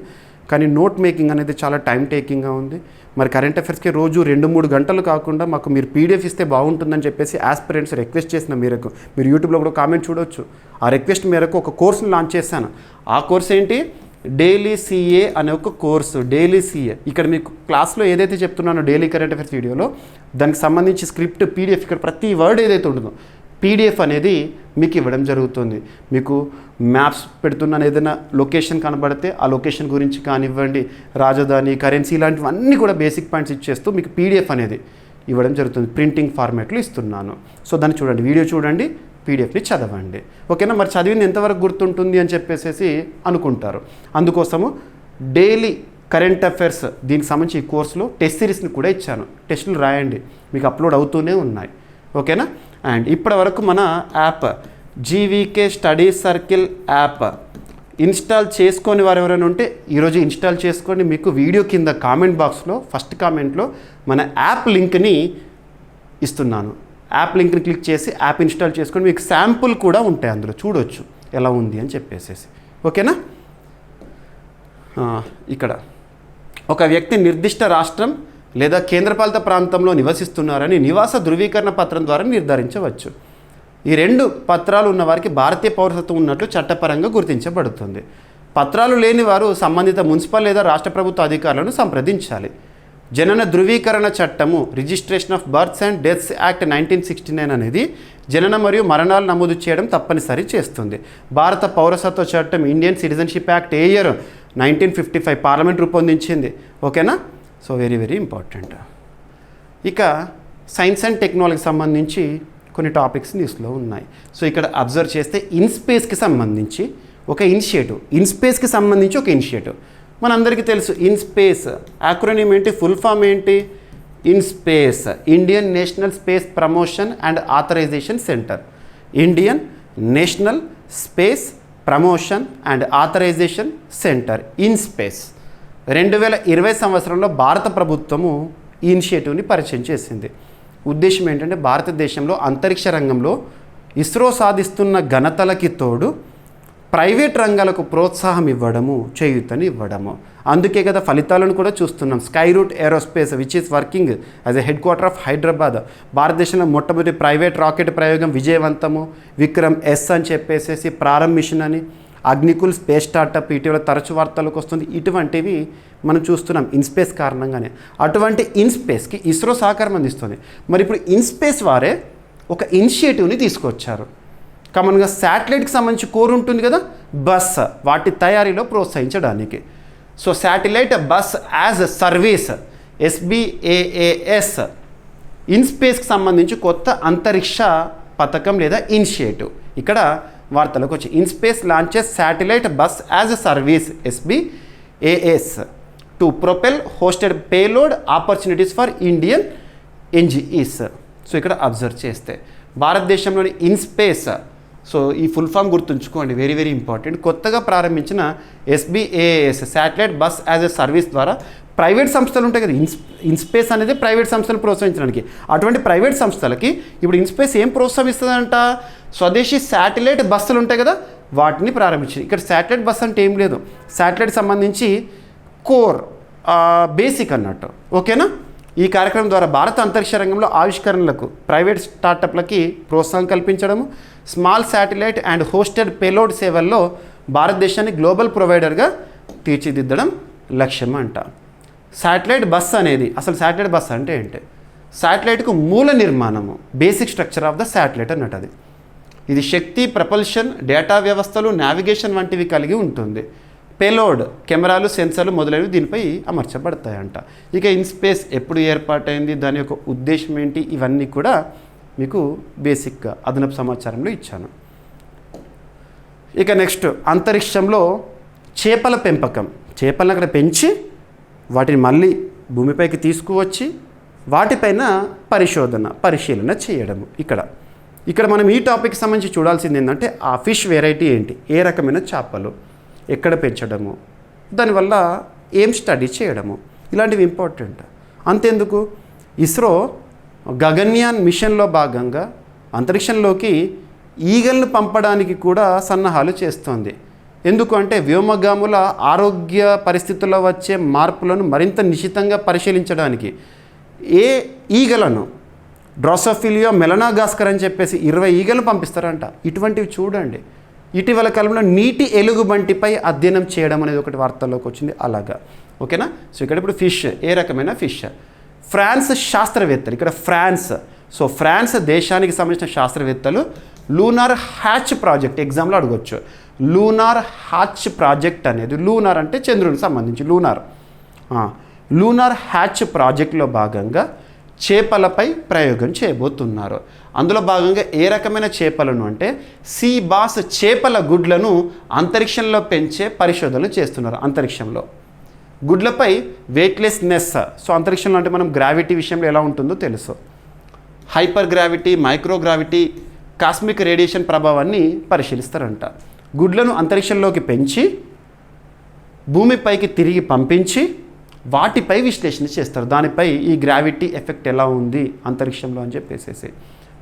కానీ నోట్ మేకింగ్ అనేది చాలా టైం టేకింగ్గా ఉంది. మరి కరెంట్ అఫైర్స్కి రోజు 2-3 గంటలు కాకుండా మాకు మీరు పీడిఎఫ్ ఇస్తే బాగుంటుందని చెప్పేసి ఆస్పిరెంట్స్ రిక్వెస్ట్ చేసిన మేరకు మీరు యూట్యూబ్లో కూడా కామెంట్ చూడవచ్చు. ఆ రిక్వెస్ట్ మేరకు ఒక కోర్సును లాంచ్ చేశాను. ఆ కోర్స్ ఏంటి, డైలీ సిఏ అనే ఒక కోర్సు. డైలీ సిఏ ఇక్కడ మీకు క్లాస్లో ఏదైతే చెప్తున్నానో డైలీ కరెంట్ అఫైర్స్ వీడియోలో దానికి సంబంధించి స్క్రిప్ట్, పీడిఎఫ్, ఇక్కడ ప్రతి వర్డ్ ఏదైతే ఉంటుందో పీడిఎఫ్ అనేది మీకు ఇవ్వడం జరుగుతుంది. మీకు మ్యాప్స్ పెడుతున్నాను, ఏదైనా లొకేషన్ కనబడితే ఆ లొకేషన్ గురించి కానివ్వండి, రాజధాని, కరెన్సీ, ఇలాంటివన్నీ కూడా బేసిక్ పాయింట్స్ ఇచ్చేస్తూ మీకు పీడిఎఫ్ అనేది ఇవ్వడం జరుగుతుంది. ప్రింటింగ్ ఫార్మాట్లో ఇస్తున్నాను. సో దాన్ని చూడండి, వీడియో చూడండి, పీడిఎఫ్ని చదవండి. ఓకేనా. మరి చదివింది ఎంతవరకు గుర్తుంటుంది అని చెప్పేసి అనుకుంటారు. అందుకోసము డైలీ కరెంట్ అఫైర్స్ దీనికి సంబంధించి ఈ కోర్సులో టెస్ట్ సిరీస్ని కూడా ఇచ్చాను. టెస్టులు రాయండి, మీకు అప్లోడ్ అవుతూనే ఉన్నాయి. ఓకేనా. అండ్ ఇప్పటి వరకు మన app GVK study circle app install చేసుకొని వారు ఎవరైనా ఉంటే ఈరోజు ఇన్స్టాల్ చేసుకోండి. మీకు వీడియో కింద కామెంట్ బాక్స్లో ఫస్ట్ కామెంట్లో మన యాప్ లింక్ని ఇస్తున్నాను. యాప్ లింక్ని క్లిక్ చేసి యాప్ ఇన్స్టాల్ చేసుకొని మీకు శాంపుల్ కూడా ఉంటాయి, అందులో చూడవచ్చు ఎలా ఉంది అని చెప్పేసి. ఓకేనా. ఇక్కడ ఒక వ్యక్తి నిర్దిష్ట రాష్ట్రం లేదా కేంద్రపాలిత ప్రాంతంలో నివసిస్తున్నారని నివాస ధృవీకరణ పత్రం ద్వారా నిర్ధారించవచ్చు. ఈ 2 పత్రాలు ఉన్న వారికి భారతీయ పౌరసత్వం ఉన్నట్లు చట్టపరంగా గుర్తించబడుతుంది. పత్రాలు లేని వారు సంబంధిత మున్సిపల్ లేదా రాష్ట్ర ప్రభుత్వ అధికారులను సంప్రదించాలి. జనన ధృవీకరణ చట్టము registration of births and deaths act 1969 అనేది జనన మరియు మరణాలు నమోదు చేయడం తప్పనిసరి చేస్తుంది. భారత పౌరసత్వ చట్టం ఇండియన్ సిటిజన్షిప్ యాక్ట్ ఏ ఇయర్ 1955 పార్లమెంట్ రూపొందించింది. ఓకేనా? So very very important. ఇక సైన్స్ అండ్ టెక్నాలజీకి సంబంధించి కొన్ని టాపిక్స్ న్యూస్లో ఉన్నాయి. సో ఇక్కడ అబ్జర్వ్ చేస్తే ఇన్స్పేస్కి సంబంధించి ఒక ఇనిషియేటివ్, ఇన్స్పేస్కి సంబంధించి ఒక ఇనిషియేటివ్ మనందరికీ తెలుసు. ఇన్స్పేస్ యాక్రోనిమ్ ఏంటి, ఫుల్ ఫామ్ ఏంటి? INSPACe Indian national space promotion and authorisation centre. Indian national space promotion and authorisation centre INSPACe 2020 సంవత్సరంలో భారత ప్రభుత్వము ఈ ఇనిషియేటివ్ని పరిచయం చేసింది. ఉద్దేశం ఏంటంటే భారతదేశంలో అంతరిక్ష రంగంలో ఇస్రో సాధిస్తున్న ఘనతలకి తోడు ప్రైవేట్ రంగాలకు ప్రోత్సాహం ఇవ్వడము, చేయూతని ఇవ్వడము. అందుకే కదా ఫలితాలను కూడా చూస్తున్నాం. Skyroot aerospace which is working as a headquarter of Hyderabad. భారతదేశంలో మొట్టమొదటి ప్రైవేట్ రాకెట్ ప్రయోగం విజయవంతము. విక్రమ్ ఎస్ అని చెప్పేసి ప్రారంభించిన అని. అగ్నికుల్ స్పేస్ స్టార్టప్ ఇటీవల తరచు వార్తలకు వస్తుంది. ఇటువంటివి మనం చూస్తున్నాం ఇన్స్పేస్ కారణంగానే. అటువంటి ఇన్స్పేస్కి ఇస్రో సహకారం అందిస్తుంది. మరి ఇప్పుడు ఇన్స్పేస్ వారే ఒక ఇనిషియేటివ్ని తీసుకొచ్చారు. కామన్గా శాటిలైట్కి సంబంధించి కోర్ ఉంటుంది కదా, బస్, వాటి తయారీలో ప్రోత్సహించడానికి. So satellite bus as service SBAAS ఇన్స్పేస్కి సంబంధించి కొత్త అంతరిక్ష పథకం లేదా ఇనిషియేటివ్. ఇక్కడ వార్తలకు వచ్చి IN-SPACe launches satellite bus as a service SBAAS to propel hosted payload opportunities for Indian NGEs. So ఇక్కడ అబ్జర్వ్ చేస్తే భారతదేశంలోని ఇన్స్పేస్, సో ఈ ఫుల్ ఫామ్ గుర్తుంచుకోండి, వెరీ వెరీ ఇంపార్టెంట్. కొత్తగా ప్రారంభించిన SBAAS satellite bus as a service ద్వారా private సంస్థలు ఉంటాయి కదా, ఇన్స్పేస్ అనేది ప్రైవేట్ సంస్థలు ప్రోత్సహించడానికి. అటువంటి ప్రైవేట్ సంస్థలకి ఇప్పుడు ఇన్స్పేస్ ఏం ప్రోత్సహిస్తుందంట? స్వదేశీ శాటిలైట్ బస్సులు ఉంటాయి కదా, వాటిని ప్రారంభించింది. ఇక్కడ శాటిలైట్ బస్ అంటే ఏం లేదు, శాటిలైట్ సంబంధించి కోర్ బేసిక్ అన్నట్టు. ఓకేనా? ఈ కార్యక్రమం ద్వారా భారత అంతరిక్ష రంగంలో ఆవిష్కరణలకు ప్రైవేట్ స్టార్టప్లకి ప్రోత్సాహం కల్పించడము, small satellite and hosted payload సేవల్లో భారతదేశాన్ని గ్లోబల్ ప్రొవైడర్గా తీర్చిదిద్దడం లక్ష్యం అంట. శాటిలైట్ బస్ అనేది, అసలు శాటిలైట్ బస్ అంటే ఏంటి? శాటిలైట్కు మూల నిర్మాణము, basic structure of the satellite అన్నట్టు. అది ఇది శక్తి, ప్రపల్షన్, డేటా వ్యవస్థలు, నావిగేషన్ వంటివి కలిగి ఉంటుంది. పేలోడ్ కెమెరాలు, సెన్సర్లు మొదలైనవి దీనిపై అమర్చబడతాయంట. ఇక ఇన్స్పేస్ ఎప్పుడు ఏర్పాటైంది, దాని యొక్క ఉద్దేశం ఏంటి, ఇవన్నీ కూడా మీకు బేసిక్గా అదనపు సమాచారంలో ఇచ్చాను. ఇక నెక్స్ట్ అంతరిక్షంలో చేపల పెంపకం. చేపలను అక్కడ పెంచి వాటిని మళ్ళీ భూమిపైకి తీసుకువచ్చి వాటిపైన పరిశీలన చేయడము. ఇక్కడ మనం ఈ టాపిక్కి సంబంధించి చూడాల్సింది ఏంటంటే ఆ ఫిష్ వెరైటీ ఏంటి, ఏ రకమైన చేపలు, ఎక్కడ పెంచడము, దానివల్ల ఏం స్టడీ చేయడము, ఇలాంటివి ఇంపార్టెంట్. అంతేందుకు ఇస్రో గగన్యాన్ మిషన్లో భాగంగా అంతరిక్షంలోకి ఈగలను పంపడానికి కూడా సన్నాహాలు చేస్తోంది. ఎందుకు అంటే వ్యోమగాముల ఆరోగ్య పరిస్థితుల్లో వచ్చే మార్పులను మరింత నిశితంగా పరిశీలించడానికి. ఏ ఈగలను, డ్రోసోఫిలియా మెలనాగాస్కర్ అని చెప్పేసి 20 ఈగలను పంపిస్తారంట. ఇటువంటివి చూడండి. ఇటీవల కాలంలో నీటి ఎలుగుబంటిపై అధ్యయనం చేయడం అనేది ఒకటి వార్తల్లోకి వచ్చింది. అలాగా ఓకేనా? సో ఇక్కడ ఇప్పుడు ఫిష్, ఏ రకమైన ఫిష్. ఫ్రాన్స్ శాస్త్రవేత్తలు, ఇక్కడ ఫ్రాన్స్ దేశానికి సంబంధించిన శాస్త్రవేత్తలు లూనార్ హ్యాచ్ ప్రాజెక్ట్, ఎగ్జామ్లో అడగొచ్చు. లూనార్ హ్యాచ్ ప్రాజెక్ట్ అనేది, లూనార్ అంటే చంద్రునికి సంబంధించి, లూనార్ హ్యాచ్ ప్రాజెక్ట్లో భాగంగా చేపలపై ప్రయోగం చేయబోతున్నారు. అందులో భాగంగా ఏ రకమైన చేపలను అంటే సీ బాస్ చేపల గుడ్లను అంతరిక్షంలో పెంచే పరిశోధనలు చేస్తున్నారు. అంతరిక్షంలో గుడ్లపై వెయిట్లెస్నెస్, సో అంతరిక్షంలో అంటే మనం గ్రావిటీ విషయంలో ఎలా ఉంటుందో తెలుసు. Hyper gravity, microgravity, cosmic radiation ప్రభావాన్ని పరిశీలిస్తారంట. గుడ్లను అంతరిక్షంలోకి పెంచి భూమిపైకి తిరిగి పంపించి వాటిపై విశ్లేషణ చేస్తారు. దానిపై ఈ గ్రావిటీ ఎఫెక్ట్ ఎలా ఉంది అంతరిక్షంలో అని చెప్పేసి.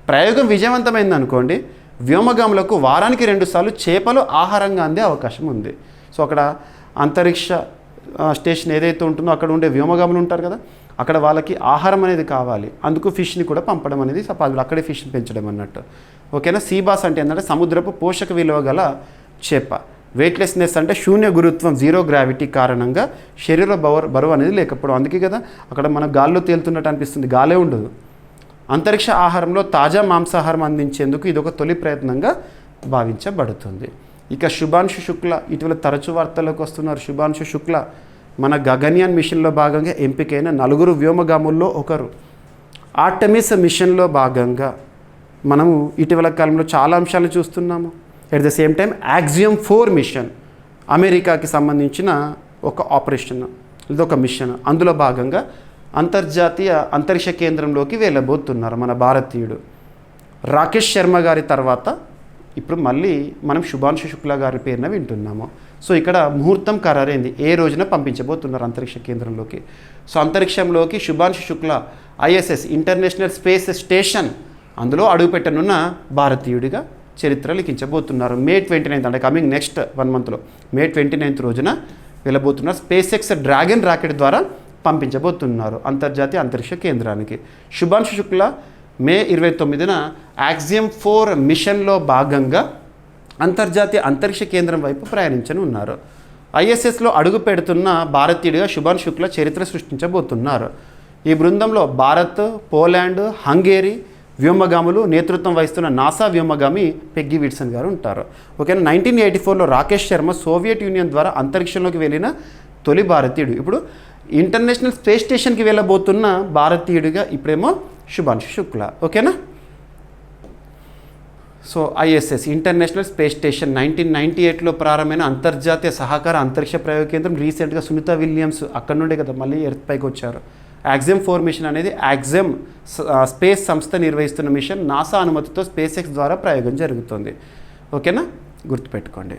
ప్రయోగం విజయవంతమైంది అనుకోండి, వ్యోమగాములకు వారానికి 2 సార్లు చేపలు ఆహారంగా అందే అవకాశం ఉంది. సో అక్కడ అంతరిక్ష స్టేషన్ ఏదైతే ఉంటుందో అక్కడ ఉండే వ్యోమగాములు ఉంటారు కదా, అక్కడ వాళ్ళకి ఆహారం అనేది కావాలి, అందుకు ఫిష్ని కూడా పంపడం అనేది పాసిబుల్, అక్కడే ఫిష్ని పెంచడం అన్నట్టు. ఓకేనా. సీబాస్ అంటే ఏంటంటే సముద్రపు పోషక విలువ గల చేప. వెయిట్లెస్నెస్ అంటే శూన్య గురుత్వం, జీరో గ్రావిటీ కారణంగా శరీర బరువు అనేది లేకపోవడం. అందుకే కదా అక్కడ మనం గాల్లో తేలుతున్నట్టు అనిపిస్తుంది, గాలే ఉండదు. అంతరిక్ష ఆహారంలో తాజా మాంసాహారం అందించేందుకు ఇది ఒక తొలి ప్రయత్నంగా భావించబడుతుంది. ఇక శుభాంశు శుక్ల ఇటీవల తరచు వార్తల్లోకి వస్తున్నారు. శుభాంశు శుక్ల మన గగన్యాన్ మిషన్లో భాగంగా ఎంపికైన 4 వ్యోమగాముల్లో ఒకరు. ఆర్టమిస్ మిషన్లో భాగంగా మనము ఇటీవల కాలంలో చాలా అంశాలను చూస్తున్నాము. At the same time Axiom 4 mission, అమెరికాకి సంబంధించిన ఒక ఆపరేషన్, ఇది ఒక మిషన్. అందులో భాగంగా అంతర్జాతీయ అంతరిక్ష కేంద్రంలోకి వెళ్ళబోతున్నారు మన భారతీయుడు. రాకేష్ శర్మ గారి తర్వాత ఇప్పుడు మళ్ళీ మనం శుభాంశు శుక్లా గారి పేరున వింటున్నాము. సో ఇక్కడ ముహూర్తం ఖరారైంది, ఏ రోజున పంపించబోతున్నారు అంతరిక్ష కేంద్రంలోకి. సో అంతరిక్షంలోకి Shubhanshu Shukla ISS international space station అందులో అడుగుపెట్టనున్న భారతీయుడిగా చరిత్ర లిఖించబోతున్నారు. మే 29 అంటే కమింగ్ నెక్స్ట్ 1 మంత్లో మే 29 రోజున వెళ్ళబోతున్నారు. స్పేస్ ఎక్స్ డ్రాగన్ రాకెట్ ద్వారా పంపించబోతున్నారు అంతర్జాతీయ అంతరిక్ష కేంద్రానికి. శుభాంశు శుక్లా మే 29న యాక్సియం 4 మిషన్లో భాగంగా అంతర్జాతీయ అంతరిక్ష కేంద్రం వైపు ప్రయాణించనున్నారు. ఐఎస్ఎస్లో అడుగు పెడుతున్న భారతీయుడిగా శుభాంశు శుక్లా చరిత్ర సృష్టించబోతున్నారు. ఈ బృందంలో భారత్, పోలాండ్, హంగేరీ వ్యోమగాములు నేతృత్వం వహిస్తున్న నాసా వ్యోమగామి పెగ్గి విట్సన్ గారు ఉంటారు. ఓకేనా. 1984లో రాకేష్ శర్మ సోవియట్ యూనియన్ ద్వారా అంతరిక్షంలోకి వెళ్ళిన తొలి భారతీయుడు. ఇప్పుడు ఇంటర్నేషనల్ స్పేస్ స్టేషన్కి వెళ్ళబోతున్న భారతీయుడిగా ఇప్పుడేమో శుభాంశు శుక్లా. ఓకేనా. So ISS international space station 1998లో ప్రారంభమైన అంతర్జాతీయ సహకార అంతరిక్ష ప్రయోగ కేంద్రం. రీసెంట్గా సునీత విలియమ్స్ అక్కడ నుండే కదా మళ్ళీ ఎర్త్ పైకి వచ్చారు. యాక్సియం 4 మిషన్ అనేది యాక్సియం స్పేస్ సంస్థ నిర్వహిస్తున్న మిషన్. నాసా అనుమతితో స్పేస్ ఎక్స్ ద్వారా ప్రయోగం జరుగుతుంది. ఓకేనా, గుర్తుపెట్టుకోండి.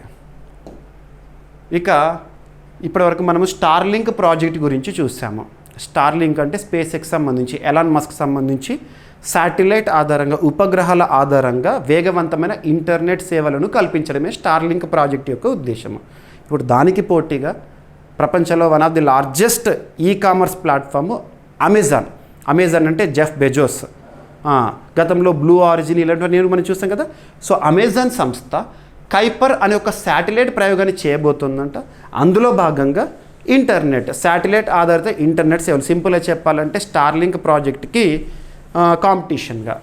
ఇక ఇప్పటివరకు మనము స్టార్లింక్ ప్రాజెక్ట్ గురించి చూసాము. స్టార్లింక్ అంటే స్పేస్ ఎక్స్ సంబంధించి, ఎలాన్ మస్క్ సంబంధించి శాటిలైట్ ఆధారంగా, ఉపగ్రహాల ఆధారంగా వేగవంతమైన ఇంటర్నెట్ సేవలను కల్పించడమే స్టార్లింక్ ప్రాజెక్ట్ యొక్క ఉద్దేశము. ఇప్పుడు దానికి పోటీగా ప్రపంచంలో one of the largest commerce platform Amazon. Amazon అంటే జెఫ్ బెజోస్, గతంలో బ్లూ ఆరిజిన్ ఇలాంటివన్నీ మనం చూస్తాం కదా. సో అమెజాన్ సంస్థ కైపర్ అనే ఒక శాటిలైట్ ప్రయోగాన్ని చేయబోతుందంట. అందులో భాగంగా ఇంటర్నెట్, శాటిలైట్ ఆధారిత ఇంటర్నెట్ సేవలు, సింపుల్గా చెప్పాలంటే స్టార్లింక్ ప్రాజెక్ట్కి కాంపిటీషన్గా,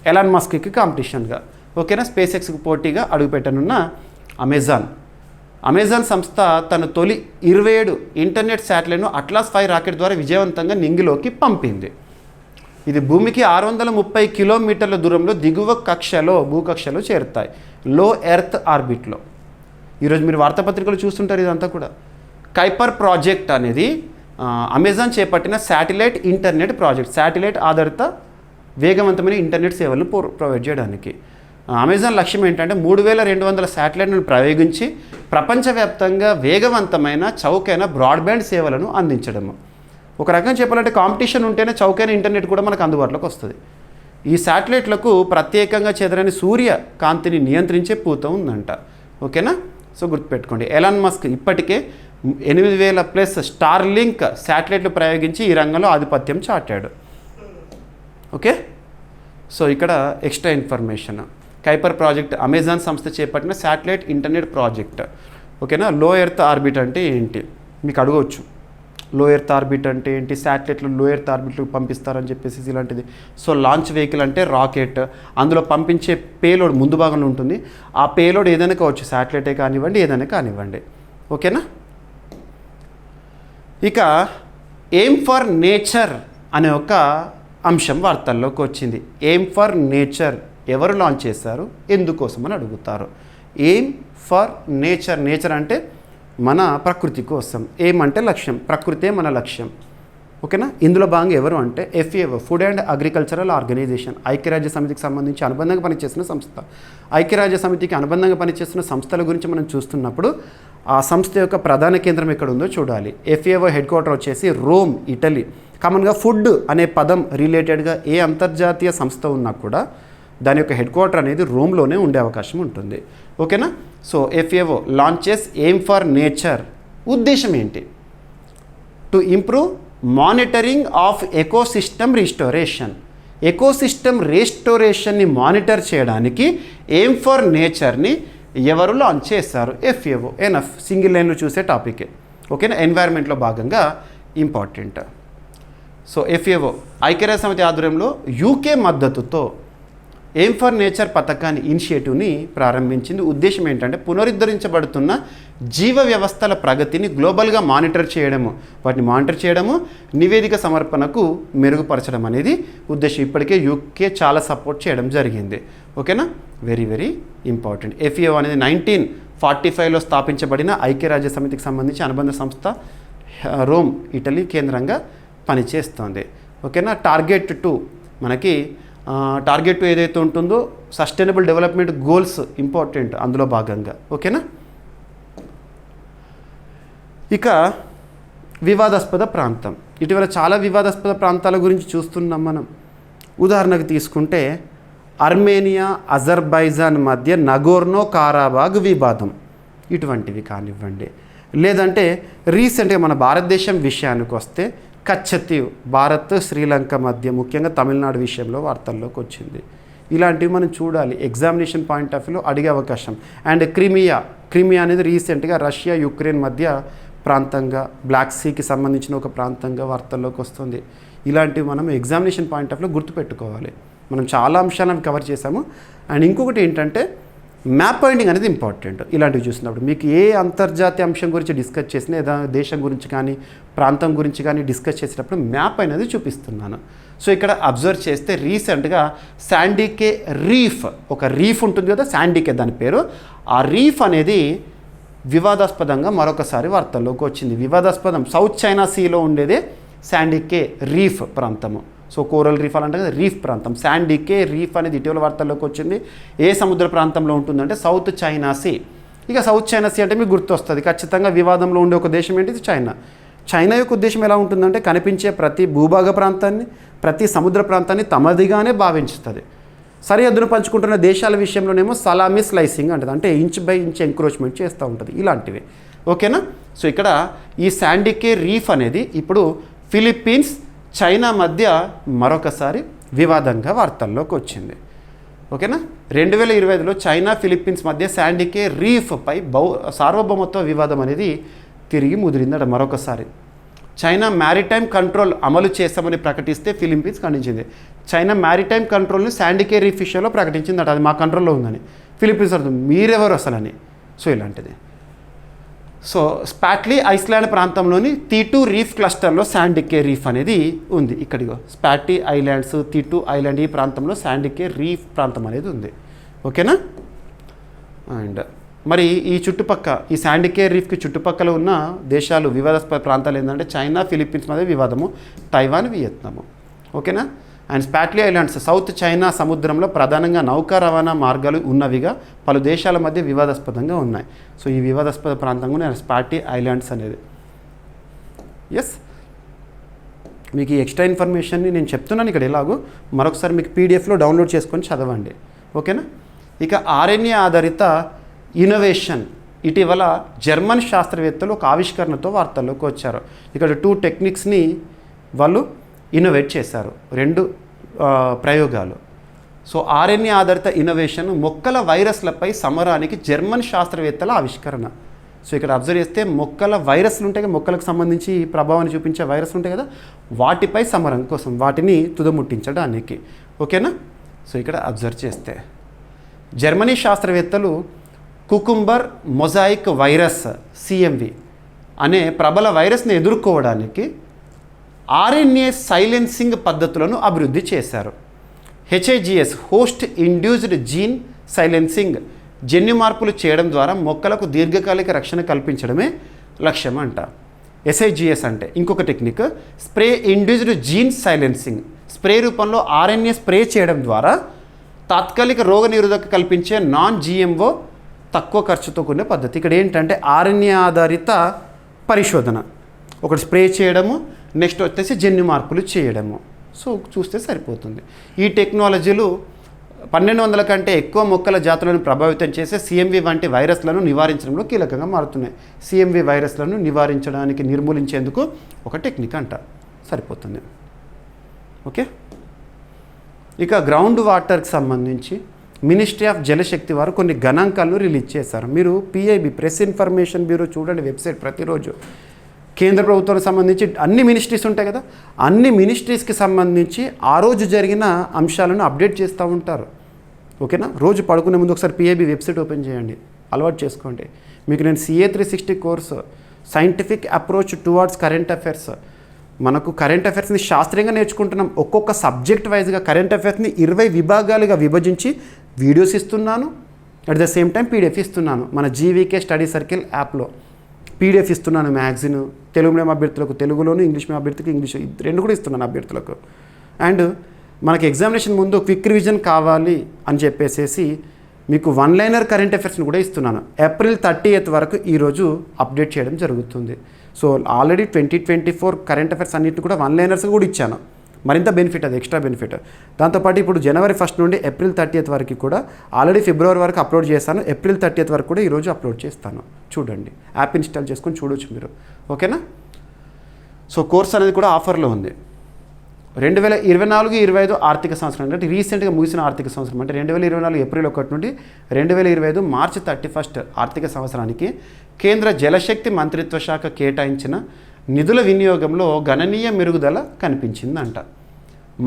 ఎలాన్ మస్క్కి కాంపిటీషన్గా, ఓకేనా, స్పేస్ ఎక్స్కి పోటీగా అడుగుపెట్టనున్న అమెజాన్ సంస్థ తన తొలి 27 ఇంటర్నెట్ శాటిలైట్ను అట్లాస్ 5 రాకెట్ ద్వారా విజయవంతంగా నింగిలోకి పంపింది. ఇది భూమికి 630 కిలోమీటర్ల దూరంలో దిగువ కక్షలో, భూకక్షలో చేరుతాయి, లో ఎర్త్ ఆర్బిట్లో. ఈరోజు మీరు వార్తాపత్రికలు చూస్తుంటారు ఇదంతా కూడా. కైపర్ ప్రాజెక్ట్ అనేది అమెజాన్ చేపట్టిన శాటిలైట్ ఇంటర్నెట్ ప్రాజెక్ట్, శాటిలైట్ ఆధారిత వేగవంతమైన ఇంటర్నెట్ సేవలను ప్రొవైడ్ చేయడానికి. అమెజాన్ లక్ష్యం ఏంటంటే 3200 శాటిలైట్లను ప్రయోగించి ప్రపంచవ్యాప్తంగా వేగవంతమైన చౌకైన బ్రాడ్బ్యాండ్ సేవలను అందించడము. ఒక రకంగా చెప్పాలంటే కాంపిటీషన్ ఉంటేనే చౌకైన ఇంటర్నెట్ కూడా మనకు అందుబాటులోకి వస్తుంది. ఈ శాటిలైట్లకు ప్రత్యేకంగా చెదరని సూర్య కాంతిని నియంత్రించే పూత ఉందంట. ఓకేనా, సో గుర్తుపెట్టుకోండి. ఎలాన్ మస్క్ ఇప్పటికే 8000+ స్టార్లింక్ శాటిలైట్లు ప్రయోగించి ఈ రంగంలో ఆధిపత్యం చాటాడు. ఓకే, సో ఇక్కడ extra information. Kuiper project Amazon సంస్థ చేపట్టిన శాటిలైట్ ఇంటర్నెట్ ప్రాజెక్ట్. ఓకేనా. లో ఎర్త్ ఆర్బిట్ అంటే ఏంటి మీకు అడగవచ్చు. లో ఎర్త్ ఆర్బిట్ అంటే ఏంటి, శాటిలైట్లు లో ఎర్త్ ఆర్బిట్లకు పంపిస్తారని చెప్పేసి ఇలాంటిది. సో లాంచ్ వెహికల్ అంటే రాకెట్, అందులో పంపించే పేలోడ్ ముందు భాగంలో ఉంటుంది. ఆ పేలోడ్ ఏదైనా కావచ్చు, శాటిలైటే కానివ్వండి, ఏదైనా కానివ్వండి. ఓకేనా. ఇక ఎయిమ్ ఫర్ నేచర్ అనే ఒక అంశం వార్తల్లోకి వచ్చింది. ఎయిమ్ ఫర్ నేచర్ ఎవరు లాంచ్ చేశారు, ఎందుకోసం అని అడుగుతారు. ఎయిమ్ ఫర్ నేచర్, నేచర్ అంటే మన ప్రకృతి కోసం, ఎయిమ్ అంటే లక్ష్యం, ప్రకృతే మన లక్ష్యం. ఓకేనా. ఇందులో భాగంగా ఎవరు అంటే FAO, food and agricultural organisation, ఐక్యరాజ్య సమితికి సంబంధించి అనుబంధంగా పనిచేస్తున్న సంస్థ. ఐక్యరాజ్య సమితికి అనుబంధంగా పనిచేస్తున్న సంస్థల గురించి మనం చూస్తున్నప్పుడు ఆ సంస్థ యొక్క ప్రధాన కేంద్రం ఎక్కడ ఉందో చూడాలి. FAO హెడ్ క్వార్టర్ వచ్చేసి రోమ్, ఇటలీ. కామన్గా ఫుడ్ అనే పదం రిలేటెడ్గా ఏ అంతర్జాతీయ సంస్థ ఉన్నా కూడా దాని యొక్క హెడ్ క్వార్టర్ అనేది రోమ్లోనే ఉండే అవకాశం ఉంటుంది. ఓకేనా. So FAO launches AIM for Nature. ఉద్దేశం ఏంటి? To improve monitoring of ecosystem restoration. Ecosystem రిస్టోరేషన్ని మానిటర్ చేయడానికి ఎయిమ్ ఫర్ నేచర్ని ఎవరు లాంచ్ చేశారు? FAO. ఎనఫ్ సింగిల్ లైన్లో చూసే టాపికే. ఓకేనా, ఎన్వైర్న్మెంట్లో భాగంగా ఇంపార్టెంట్. సో FAO ఐక్యరాజ్య సమితి ఆధ్వర్యంలో UK మద్దతుతో ఎయిమ్ ఫర్ నేచర్ పథకాన్ని ఇనిషియేటివ్ని ప్రారంభించింది. ఉద్దేశం ఏంటంటే పునరుద్ధరించబడుతున్న జీవ వ్యవస్థల ప్రగతిని గ్లోబల్గా మానిటర్ చేయడము, వాటిని మానిటర్ చేయడము, నివేదిక సమర్పణకు మెరుగుపరచడం అనేది ఉద్దేశం. ఇప్పటికే UK చాలా సపోర్ట్ చేయడం జరిగింది. ఓకేనా, వెరీ వెరీ ఇంపార్టెంట్. FAO అనేది 1945లో స్థాపించబడిన ఐక్యరాజ్య సమితికి సంబంధించి అనుబంధ సంస్థ, రోమ్ ఇటలీ కేంద్రంగా పనిచేస్తుంది. ఓకేనా, టార్గెట్ 2 మనకి టార్గెట్ 2 ఏదైతే ఉంటుందో సస్టైనబుల్ డెవలప్మెంట్ గోల్స్ ఇంపార్టెంట్ అందులో భాగంగా. ఓకేనా, ఇక వివాదాస్పద ప్రాంతం. ఇటీవల చాలా వివాదాస్పద ప్రాంతాల గురించి చూస్తున్నాం మనం. ఉదాహరణకు తీసుకుంటే అర్మేనియా అజర్బైజాన్ మధ్య నగోర్నో కారాబాగ్ వివాదం, ఇటువంటివి కానివ్వండి. లేదంటే రీసెంట్గా మన భారతదేశం విషయానికి వస్తే కచ్చతీవ్, భారత్ శ్రీలంక మధ్య ముఖ్యంగా తమిళనాడు విషయంలో వార్తల్లోకి వచ్చింది. ఇలాంటివి మనం చూడాలి, ఎగ్జామినేషన్ పాయింట్ ఆఫ్ వ్యూలో అడిగే అవకాశం. అండ్ క్రిమియా అనేది రీసెంట్గా రష్యా యుక్రెయిన్ మధ్య ప్రాంతంగా, బ్లాక్ సీకి సంబంధించిన ఒక ప్రాంతంగా వార్తల్లోకి వస్తుంది. ఇలాంటివి మనం ఎగ్జామినేషన్ పాయింట్ ఆఫ్ వ్యూలో గుర్తుపెట్టుకోవాలి. మనం చాలా అంశాలను కవర్ చేసాము. అండ్ ఇంకొకటి ఏంటంటే మ్యాప్ పాయింటింగ్ అనేది ఇంపార్టెంట్. ఇలాంటివి చూసినప్పుడు మీకు ఏ అంతర్జాతీయ అంశం గురించి డిస్కస్ చేసినా, ఏదైనా దేశం గురించి కానీ ప్రాంతం గురించి కానీ డిస్కస్ చేసేటప్పుడు మ్యాప్ అనేది చూపిస్తున్నాను. సో ఇక్కడ అబ్జర్వ్ చేస్తే రీసెంట్గా శాండీకే రీఫ్, ఒక రీఫ్ ఉంటుంది కదా శాండీకే దాని పేరు, ఆ రీఫ్ అనేది వివాదాస్పదంగా మరొకసారి వార్తల్లోకి వచ్చింది. వివాదాస్పదం సౌత్ చైనా సీలో ఉండేదే శాండీకే రీఫ్ ప్రాంతము. సో కోరల్ రీఫ్ అలాంటి కదా రీఫ్ ప్రాంతం. శాండీకే రీఫ్ అనేది ఇటీవల వార్తల్లోకి వచ్చింది. ఏ సముద్ర ప్రాంతంలో ఉంటుందంటే సౌత్ చైనా సీ. ఇక సౌత్ చైనా సీ అంటే మీకు గుర్తొస్తుంది ఖచ్చితంగా వివాదంలో ఉండే ఒక దేశం ఏంటిది? చైనా. చైనా యొక్క ఉద్దేశం ఎలా ఉంటుందంటే కనిపించే ప్రతి భూభాగ ప్రాంతాన్ని, ప్రతి సముద్ర ప్రాంతాన్ని తమదిగానే భావించుతుంది. సరిహద్దును పంచుకుంటున్న దేశాల విషయంలోనేమో సలామీ స్లైసింగ్ అంటుంది, అంటే ఇంచ్ బై ఇంచ్ ఎంక్రోచ్మెంట్ చేస్తూ ఉంటుంది. ఇలాంటివి. ఓకేనా, సో ఇక్కడ ఈ శాండీకే రీఫ్ అనేది ఇప్పుడు ఫిలిప్పీన్స్ చైనా మధ్య మరొకసారి వివాదంగా వార్తల్లోకి వచ్చింది. ఓకేనా, 2025లో చైనా ఫిలిప్పీన్స్ మధ్య శాండీకే రీఫ్పై సార్వభౌమత్వ వివాదం అనేది తిరిగి ముదిరిందట మరొకసారి. చైనా మ్యారిటైమ్ కంట్రోల్ అమలు చేస్తామని ప్రకటిస్తే ఫిలిప్పీన్స్ ఖండించింది. చైనా మ్యారిటైమ్ కంట్రోల్ని శాండీకే రీఫ్ విషయంలో ప్రకటించిందట, అది మా కంట్రోల్లో ఉందని. ఫిలిప్పీన్స్ అర్థం మీరెవరు అసలని. సో ఇలాంటిది. సో స్పాట్లీ ఐస్లాండ్ ప్రాంతంలోని T2 రీఫ్ క్లస్టర్లో శాండీకే రీఫ్ అనేది ఉంది. ఇక్కడిగో స్పాట్లీ ఐలాండ్స్, T2 ఐలాండ్, ఈ ప్రాంతంలో శాండీకే రీఫ్ ప్రాంతం అనేది ఉంది. ఓకేనా, అండ్ మరి ఈ చుట్టుపక్క ఈ శాండీకే రీఫ్కి చుట్టుపక్కల ఉన్న దేశాలు వివాదాస్పద ప్రాంతాలు ఏంటంటే చైనా ఫిలిప్పీన్స్ మధ్య వివాదము, తైవాన్, వియత్నాము. ఓకేనా, and Spratly islands south China సముద్రంలో ప్రధానంగా నౌకా రవాణా మార్గాలు ఉన్నవిగా పలు దేశాల మధ్య వివాదాస్పదంగా ఉన్నాయి. సో ఈ వివాదాస్పద ప్రాంతంగా స్పాట్లీ ఐలాండ్స్ అనేది. ఎస్, మీకు ఈ ఎక్స్ట్రా ఇన్ఫర్మేషన్ని నేను చెప్తున్నాను ఇక్కడ ఎలాగో, మరొకసారి మీకు పీడిఎఫ్లో డౌన్లోడ్ చేసుకొని చదవండి. ఓకేనా, ఇక RNA ఆధారిత ఇన్నోవేషన్. ఇటీవల జర్మన్ శాస్త్రవేత్తలు ఒక ఆవిష్కరణతో వార్తల్లోకి వచ్చారు. ఇక్కడ 2 టెక్నిక్స్ని వాళ్ళు ఇన్నోవేట్ చేశారు, 2 ప్రయోగాలు. సో RNA ఆధారిత ఇన్నోవేషన్ మొక్కల వైరస్లపై సమరానికి జర్మన్ శాస్త్రవేత్తల ఆవిష్కరణ. సో ఇక్కడ అబ్జర్వ్ చేస్తే మొక్కల వైరస్లు ఉంటాయి, మొక్కలకు సంబంధించి ప్రభావాన్ని చూపించే వైరస్లు ఉంటాయి కదా, వాటిపై సమరం కోసం, వాటిని తుదముట్టించడానికి. ఓకేనా, సో ఇక్కడ అబ్జర్వ్ చేస్తే జర్మనీ శాస్త్రవేత్తలు కుకుంబర్ మొజాయిక్ వైరస్ CMV అనే ప్రబల వైరస్ని ఎదుర్కోవడానికి RNA సైలెన్సింగ్ పద్ధతులను అభివృద్ధి చేశారు. HIGS host induced gene silencing, జన్యు మార్పులు చేయడం ద్వారా మొక్కలకు దీర్ఘకాలిక రక్షణ కల్పించడమే లక్ష్యం అంట. SIGS అంటే ఇంకొక technique spray induced gene silencing. Spray రూపంలో RNA స్ప్రే చేయడం ద్వారా తాత్కాలిక రోగనిరోధక కల్పించే non-GMO తక్కువ ఖర్చుతో కూడిన పద్ధతి. ఇక్కడ ఏంటంటే RNA ఆధారిత పరిశోధన, ఒకటి స్ప్రే చేయడము, నెక్స్ట్ వచ్చేసి జన్యు మార్పులు చేయడము. సో చూస్తే సరిపోతుంది. ఈ టెక్నాలజీలు 1200 కంటే ఎక్కువ మొక్కల జాతులను ప్రభావితం చేసే CMV వంటి వైరస్లను నివారించడంలో కీలకంగా మారుతున్నాయి. CMV వైరస్లను నిర్మూలించేందుకు ఒక టెక్నిక్ అంట. సరిపోతుంది. ఓకే, ఇక గ్రౌండ్ వాటర్కి సంబంధించి మినిస్ట్రీ ఆఫ్ జలశక్తి వారు కొన్ని గణాంకాలను రిలీజ్ చేశారు. మీరు పిఐబి ప్రెస్ ఇన్ఫర్మేషన్ బ్యూరో చూడండి వెబ్సైట్, ప్రతిరోజు కేంద్ర ప్రభుత్వానికి సంబంధించి అన్ని మినిస్ట్రీస్ ఉంటాయి కదా, అన్ని మినిస్ట్రీస్కి సంబంధించి ఆ రోజు జరిగిన అంశాలను అప్డేట్ చేస్తూ ఉంటారు. ఓకేనా, రోజు పడుకునే ముందు ఒకసారి పిఐబి వెబ్సైట్ ఓపెన్ చేయండి, అలవాటు చేసుకోండి. మీకు నేను CA 360 course scientific approach towards current affairs, మనకు కరెంట్ అఫైర్స్ని శాస్త్రీయంగా నేర్చుకుంటున్నాం. ఒక్కొక్క సబ్జెక్ట్ వైజ్గా కరెంట్ అఫైర్స్ని 20 విభాగాలుగా విభజించి వీడియోస్ ఇస్తున్నాను, at the same time PDF ఇస్తున్నాను. మన జీవీకే స్టడీ సర్కిల్ యాప్లో PDF ఇస్తున్నాను. మ్యాగజిన్ తెలుగు మీడియం అభ్యర్థులకు తెలుగులోను, ఇంగ్లీష్ మీడియం అభ్యర్థులకు ఇంగ్లీష్, రెండు కూడా ఇస్తున్నాను అభ్యర్థులకు. అండ్ మనకి ఎగ్జామినేషన్ ముందు క్విక్ రివిజన్ కావాలి అని చెప్పేసి మీకు 1-లైనర్ కరెంట్ అఫైర్స్ని కూడా ఇస్తున్నాను. ఏప్రిల్ 30th వరకు ఈరోజు అప్డేట్ చేయడం జరుగుతుంది. సో ఆల్రెడీ 2024 కరెంట్ అఫైర్స్ అన్నింటిని కూడా 1-లైనర్స్ కూడా ఇచ్చాను. మరింత బెనిఫిట్, అది ఎక్స్ట్రా బెనిఫిట్. దాంతోపాటు ఇప్పుడు జనవరి 1 నుండి ఏప్రిల్ 30th వరకు కూడా ఆల్రెడీ ఫిబ్రవరి వరకు అప్లోడ్ చేస్తాను. ఏప్రిల్ 30th వరకు కూడా ఈరోజు అప్లోడ్ చేస్తాను. చూడండి, యాప్ ఇన్స్టాల్ చేసుకొని చూడొచ్చు మీరు. ఓకేనా, సో కోర్స్ అనేది కూడా ఆఫర్లో ఉంది. 2024-25 ఆర్థిక సంవత్సరం అంటే రీసెంట్గా ముగిసిన ఆర్థిక సంవత్సరం, అంటే 2024 ఏప్రిల్ 1 నుండి 2025 మార్చి 31 ఆర్థిక సంవత్సరానికి కేంద్ర జలశక్తి మంత్రిత్వ శాఖ కేటాయించిన నిధుల వినియోగంలో గణనీయ మెరుగుదల కనిపించిందంట.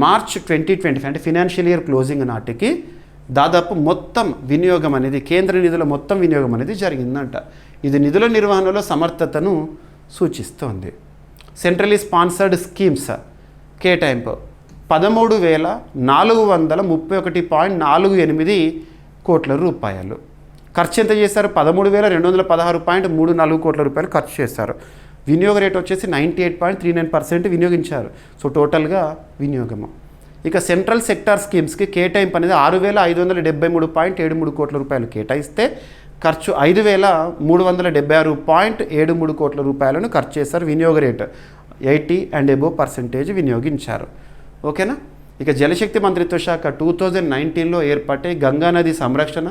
మార్చ్ 2025 అంటే ఫినాన్షియల్ ఇయర్ క్లోజింగ్ నాటికి దాదాపు మొత్తం వినియోగం అనేది, కేంద్ర నిధుల మొత్తం వినియోగం అనేది జరిగిందంట. ఇది నిధుల నిర్వహణలో సమర్థతను సూచిస్తోంది. సెంట్రలీ స్పాన్సర్డ్ స్కీమ్స్ కేటాయింపు 13,431.48 కోట్ల రూపాయలు. ఖర్చు ఎంత చేశారు? 13,216.34 కోట్ల రూపాయలు ఖర్చు చేశారు. వినియోగ రేట్ వచ్చేసి 98.39% వినియోగించారు. సో టోటల్గా వినియోగము. ఇక సెంట్రల్ సెక్టార్ స్కీమ్స్కి కేటాయింపు అనేది 6,573.73 కోట్ల రూపాయలు కేటాయిస్తే ఖర్చు 5,376.73 కోట్ల రూపాయలను ఖర్చు చేశారు. వినియోగ రేటు 80% వినియోగించారు. ఓకేనా, ఇక జలశక్తి మంత్రిత్వ శాఖ 2019లో ఏర్పడే గంగానది సంరక్షణ,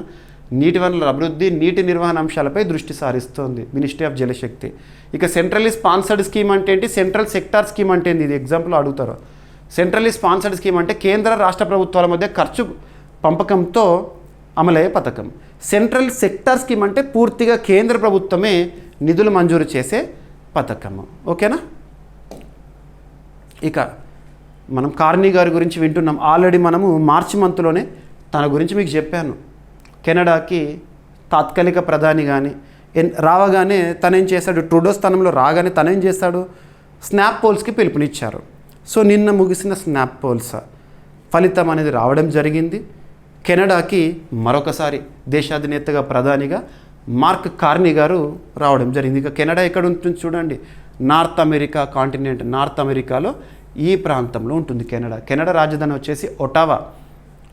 నీటి వనరుల అభివృద్ధి, నీటి నిర్వహణ అంశాలపై దృష్టి సారిస్తోంది మినిస్ట్రీ ఆఫ్ జలశక్తి. ఇక సెంట్రల్లీ స్పాన్సర్డ్ స్కీమ్ అంటే ఏంటి, సెంట్రల్ సెక్టార్ స్కీమ్ అంటే ఏంటి, ఇది ఎగ్జాంపుల్ అడుగుతారు. సెంట్రల్లీ స్పాన్సర్డ్ స్కీమ్ అంటే కేంద్ర రాష్ట్ర ప్రభుత్వాల మధ్య ఖర్చు పంపకంతో అమలయ్యే పథకం. సెంట్రల్ సెక్టార్ స్కీమ్ అంటే పూర్తిగా కేంద్ర ప్రభుత్వమే నిధులు మంజూరు చేసే పథకము. ఓకేనా, ఇక మనం కార్నీ గారి గురించి వింటున్నాం. ఆల్రెడీ మనము మార్చి మంత్లోనే తన గురించి మీకు చెప్పాను. కెనడాకి తాత్కాలిక ప్రధాని కానీ రావగానే తనేం చేశాడు, ట్రూడో స్థానంలో రాగానే తనేం చేస్తాడు, స్నాప్ పోల్స్కి పిలుపునిచ్చారు. సో నిన్న ముగిసిన స్నాప్ పోల్స్ ఫలితం అనేది రావడం జరిగింది. కెనడాకి మరొకసారి దేశాధినేతగా ప్రధానిగా మార్క్ కార్నీ గారు రావడం జరిగింది. ఇక కెనడా ఎక్కడ ఉంటుంది చూడండి, నార్త్ అమెరికా కాంటినెంట్, నార్త్ అమెరికాలో ఈ ప్రాంతంలో ఉంటుంది కెనడా. కెనడా రాజధాని వచ్చేసి ఒటావా.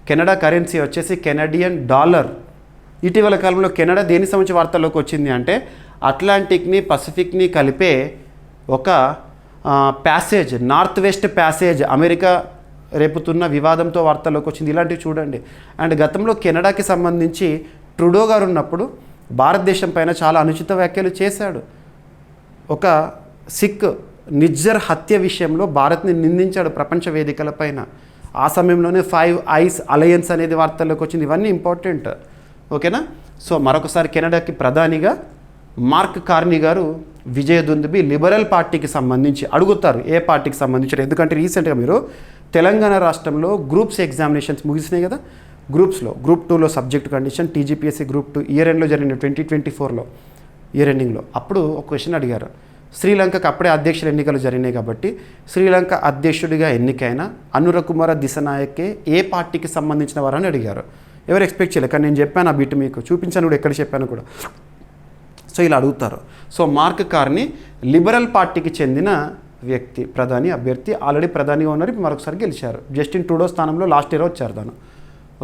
కెనడా కరెన్సీ వచ్చేసి కెనడియన్ డాలర్. ఇటీవల కాలంలో కెనడా దేని సంబంధించి వార్తల్లోకి వచ్చింది అంటే అట్లాంటిక్ని పసిఫిక్ని కలిపే ఒక passage, north west passage America రేపుతున్న వివాదంతో వార్తల్లోకి వచ్చింది. ఇలాంటివి చూడండి. అండ్ గతంలో కెనడాకి సంబంధించి ట్రూడో గారు ఉన్నప్పుడు భారతదేశం పైన చాలా అనుచిత వ్యాఖ్యలు చేశాడు. ఒక సిక్ నిజ్జర్ హత్య విషయంలో భారత్ని నిందించాడు ప్రపంచ వేదికలపైన. ఆ సమయంలోనే 5 ఐస్ అలయన్స్ అనేది వార్తల్లోకి వచ్చింది. ఇవన్నీ ఇంపార్టెంట్. ఓకేనా, సో మరొకసారి కెనడాకి ప్రధానిగా మార్క్ కార్నీ గారు విజయదుందుబి లిబరల్ పార్టీకి సంబంధించి అడుగుతారు, ఏ పార్టీకి సంబంధించారు. ఎందుకంటే రీసెంట్గా మీరు తెలంగాణ రాష్ట్రంలో గ్రూప్స్ ఎగ్జామినేషన్స్ ముగిసినాయి కదా, గ్రూప్స్లో గ్రూప్ 2లో subject condition, TGPSC group 2 year ఎండ్లో జరిగిన 2024లో ఇయర్ ఎండింగ్లో అప్పుడు ఒక క్వశ్చన్ అడిగారు. శ్రీలంకకు అప్పుడే అధ్యక్షుల ఎన్నికలు జరిగినాయి కాబట్టి శ్రీలంక అధ్యక్షుడిగా ఎన్నికైన అనురకుమార దిశనాయకే ఏ పార్టీకి సంబంధించిన వారని అడిగారు. ఎవరు ఎక్స్పెక్ట్ చేయలేదు, కానీ నేను చెప్పాను ఆ బిట్ మీకు చూపించాను కూడా, ఎక్కడ చెప్పాను కూడా. సో ఇలా అడుగుతారు. సో మార్క్ కార్నీ లిబరల్ పార్టీకి చెందిన వ్యక్తి, ప్రధాని అభ్యర్థి. ఆల్రెడీ ప్రధానిగా ఉన్నారు, మరొకసారి గెలిచారు. జస్టిన్ ట్రూడో స్థానంలో లాస్ట్ ఇయర్ వచ్చారు తాను.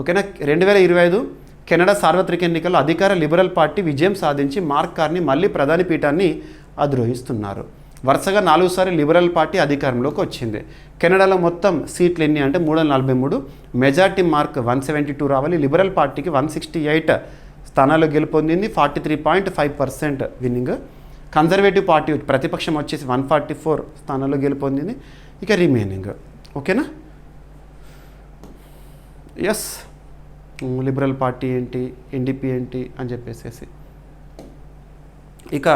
ఓకేనా, 2025 కెనడా సార్వత్రిక ఎన్నికల్లో అధికార లిబరల్ పార్టీ విజయం సాధించి మార్క్ కార్నీ మళ్ళీ ప్రధాని పీఠాన్ని అధిరోహిస్తున్నారు. వరుసగా 4 సార్లు లిబరల్ పార్టీ అధికారంలోకి వచ్చింది. కెనడాలో మొత్తం సీట్లు ఎన్ని అంటే 343, మెజార్టీ మార్క్ 172 రావాలి. లిబరల్ పార్టీకి 168 స్థానాల్లో గెలుపొందింది, 43.5% విన్నింగ్. కన్జర్వేటివ్ పార్టీ ప్రతిపక్షం వచ్చేసి 144 స్థానాల్లో గెలుపొందింది. ఇక రిమైనింగ్. ఓకేనా? ఎస్, లిబరల్ పార్టీ ఏంటి, ఎన్డీపీ ఏంటి అని చెప్పేసి ఇక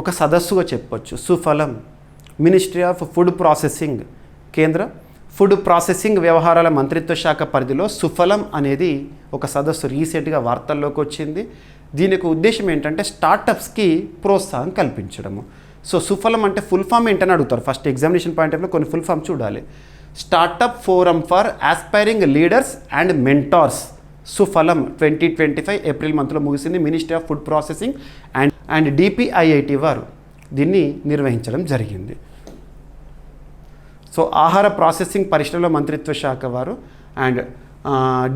ఒక సదస్సుగా చెప్పొచ్చు. సుఫలం, మినిస్ట్రీ ఆఫ్ ఫుడ్ ప్రాసెసింగ్, కేంద్ర ఫుడ్ ప్రాసెసింగ్ వ్యవహారాల మంత్రిత్వ శాఖ పరిధిలో సుఫలం అనేది ఒక సదస్సు రీసెంట్గా వార్తల్లోకి వచ్చింది. దీని యొక్క ఉద్దేశం ఏంటంటే స్టార్టప్స్కి ప్రోత్సాహం కల్పించడము. సో సుఫలం అంటే ఫుల్ ఫామ్ ఏంటని అడుగుతారు. ఫస్ట్ ఎగ్జామినేషన్ పాయింట్ ఆఫ్ వ్యూలో కొన్ని ఫుల్ ఫామ్ చూడాలి. Startup forum for aspiring leaders and mentors, Sufalam 2025 April మంత్లో ముగిసింది. Ministry of food processing and DPIIT వారు దీన్ని నిర్వహించడం జరిగింది. సో ఆహార ప్రాసెసింగ్ పరిశ్రమల మంత్రిత్వ శాఖ వారు అండ్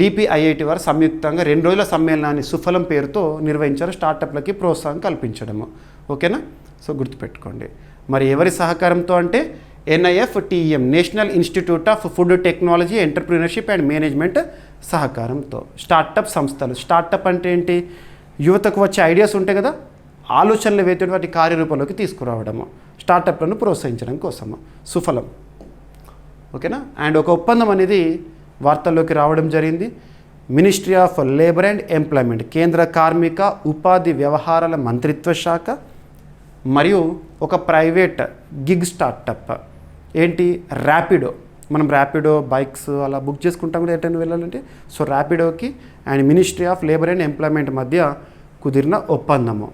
డిపిఐఐటి వారు సంయుక్తంగా 2 రోజుల సమ్మేళనాన్ని సుఫలం పేరుతో నిర్వహించారు. స్టార్టప్లకి ప్రోత్సాహం కల్పించడము. ఓకేనా? సో గుర్తుపెట్టుకోండి. మరి ఎవరి సహకారంతో అంటే NIFTM, national institute of food technology, entrepreneurship and management సహకారంతో స్టార్టప్ సంస్థలు. స్టార్టప్ అంటే ఏంటి? యువతకు వచ్చే ఐడియాస్ ఉంటాయి కదా, ఆలోచనలు వేతుడు వాటి కార్యరూపంలోకి తీసుకురావడము, స్టార్టప్లను ప్రోత్సహించడం కోసము సుఫలం. ఓకేనా? అండ్ ఒక ఒప్పందం అనేది వార్తల్లోకి రావడం జరిగింది. Ministry of labour and employment, కేంద్ర కార్మిక ఉపాధి వ్యవహారాల మంత్రిత్వ శాఖ మరియు ఒక ప్రైవేట్ గిగ్ స్టార్టప్ ఏంటి, ర్యాపిడో. మనం ర్యాపిడో బైక్స్ అలా బుక్ చేసుకుంటాం కూడా ఎటైనా వెళ్ళాలంటే. సో ర్యాపిడోకి and ministry of labour and employment మధ్య కుదిరిన ఒప్పందము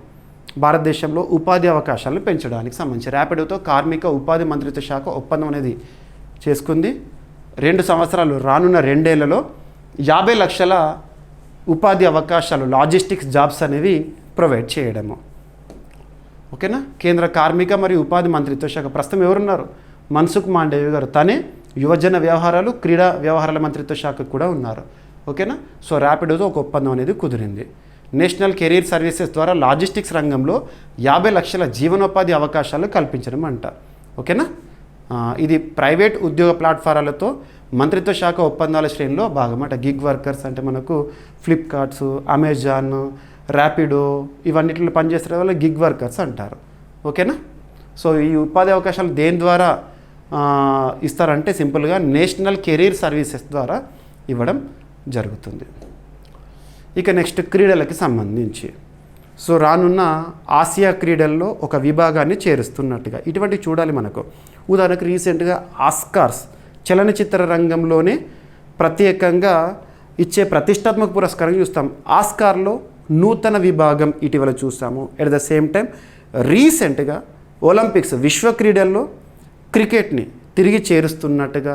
భారతదేశంలో ఉపాధి అవకాశాలను పెంచడానికి సంబంధించి. ర్యాపిడోతో కార్మిక ఉపాధి మంత్రిత్వ శాఖ ఒప్పందం అనేది చేసుకుంది. 2 సంవత్సరాలు, రానున్న 2 ఏళ్లలో 50 లక్షల ఉపాధి అవకాశాలు, లాజిస్టిక్స్ జాబ్స్ అనేవి ప్రొవైడ్ చేయడము. ఓకేనా? కేంద్ర కార్మిక మరియు ఉపాధి మంత్రిత్వ శాఖ ప్రస్తుతం ఎవరున్నారు? మన్సుఖ్ మాండవ్య గారు. తనే యువజన వ్యవహారాలు, క్రీడా వ్యవహారాల మంత్రిత్వ శాఖ కూడా ఉన్నారు. ఓకేనా? సో ర్యాపిడోతో ఒక ఒప్పందం అనేది కుదిరింది. నేషనల్ కెరీర్ సర్వీసెస్ ద్వారా లాజిస్టిక్స్ రంగంలో 50 లక్షల జీవనోపాధి అవకాశాలు కల్పించడం అంట. ఓకేనా? ఇది ప్రైవేట్ ఉద్యోగ ప్లాట్ఫారాలతో మంత్రిత్వ శాఖ ఒప్పందాల శ్రేణిలో భాగమాట. గిగ్ వర్కర్స్ అంటే మనకు ఫ్లిప్కార్ట్స్, అమెజాన్, ర్యాపిడో ఇవన్నిటిలో పనిచేసే వాళ్ళు గిగ్ వర్కర్స్ అంటారు. ఓకేనా? సో ఈ ఉపాధి అవకాశాలు దేని ద్వారా ఇస్తారంటే సింపుల్గా నేషనల్ కెరీర్ సర్వీసెస్ ద్వారా ఇవ్వడం జరుగుతుంది. ఇక నెక్స్ట్ క్రీడలకి సంబంధించి సో రానున్న ఆసియా క్రీడల్లో ఒక విభాగాన్ని చేరుస్తున్నట్టుగా ఇటువంటివి చూడాలి మనకు. ఉదాహరణకు రీసెంట్గా ఆస్కార్స్ చలనచిత్ర రంగంలోనే ప్రత్యేకంగా ఇచ్చే ప్రతిష్టాత్మక పురస్కారం చూస్తాం. ఆస్కార్లో నూతన విభాగం ఇటీవల చూస్తాము. ఎట్ ద సేమ్ టైం రీసెంట్గా ఒలింపిక్స్ విశ్వ క్రీడల్లో క్రికెట్ని తిరిగి చేరుస్తున్నట్టుగా.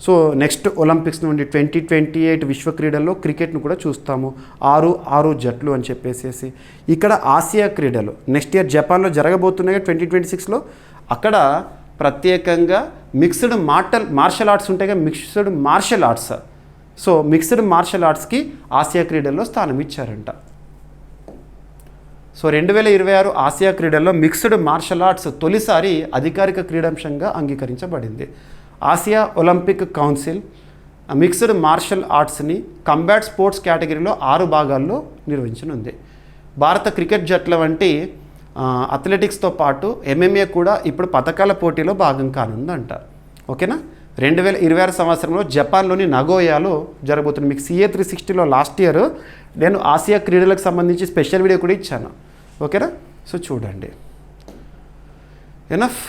సో నెక్స్ట్ ఒలింపిక్స్ నుండి 2028 విశ్వ క్రీడల్లో క్రికెట్ను కూడా చూస్తాము. 6 జట్లు అని చెప్పేసి. ఇక్కడ ఆసియా క్రీడలు నెక్స్ట్ ఇయర్ జపాన్లో జరగబోతున్నాయి 2026లో. అక్కడ ప్రత్యేకంగా మిక్స్డ్ మార్షల్ ఆర్ట్స్ ఉంటాయి, mixed martial arts. So mixed martial ఆర్ట్స్కి ఆసియా క్రీడల్లో స్థానం ఇచ్చారంట. సో 2026 ఆసియా క్రీడల్లో మిక్స్డ్ మార్షల్ ఆర్ట్స్ తొలిసారి అధికారిక క్రీడాంశంగా అంగీకరించబడింది. Asia Olympic council mixed martial ఆర్ట్స్ని కంబాట్ స్పోర్ట్స్ కేటగిరీలో 6 భాగాల్లో నిర్వహించనుంది. భారత క్రికెట్ జట్ల వంటి అథ్లెటిక్స్తో పాటు MMA కూడా ఇప్పుడు పథకాల పోటీలో భాగం కానుందంట. ఓకేనా? 2026 సంవత్సరంలో జపాన్లోని నగోయాలో జరగబోతుంది. మీకు CA 360లో లాస్ట్ ఇయర్ నేను ఆసియా క్రీడలకు సంబంధించి స్పెషల్ వీడియో కూడా ఇచ్చాను. ఓకేనా? సో చూడండి. Enough.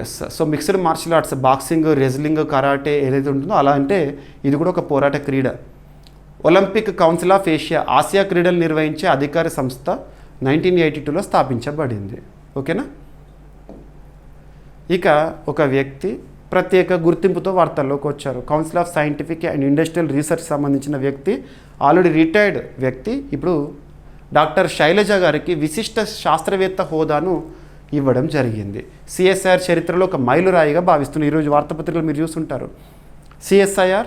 Yes. So mixed martial arts boxing, wrestling, karate ఏదైతే ఉంటుందో అలా అంటే ఇది కూడా ఒక పోరాట క్రీడ. Olympic Council of Asia Asia క్రీడలు నిర్వహించే అధికార సంస్థ 1982లో స్థాపించబడింది. ఓకేనా? ఇక ఒక వ్యక్తి ప్రత్యేక గుర్తింపుతో వార్తల్లోకి వచ్చారు. Council of scientific and industrial research సంబంధించిన వ్యక్తి, ఆల్రెడీ రిటైర్డ్ వ్యక్తి, ఇప్పుడు డాక్టర్ శైలజ గారికి విశిష్ట శాస్త్రవేత్త హోదాను ఇవ్వడం జరిగింది. CSIR చరిత్రలో ఒక మైలురాయిగా భావిస్తున్నారు. ఈరోజు వార్తాపత్రికలు మీరు చూస్తుంటారు. CSIR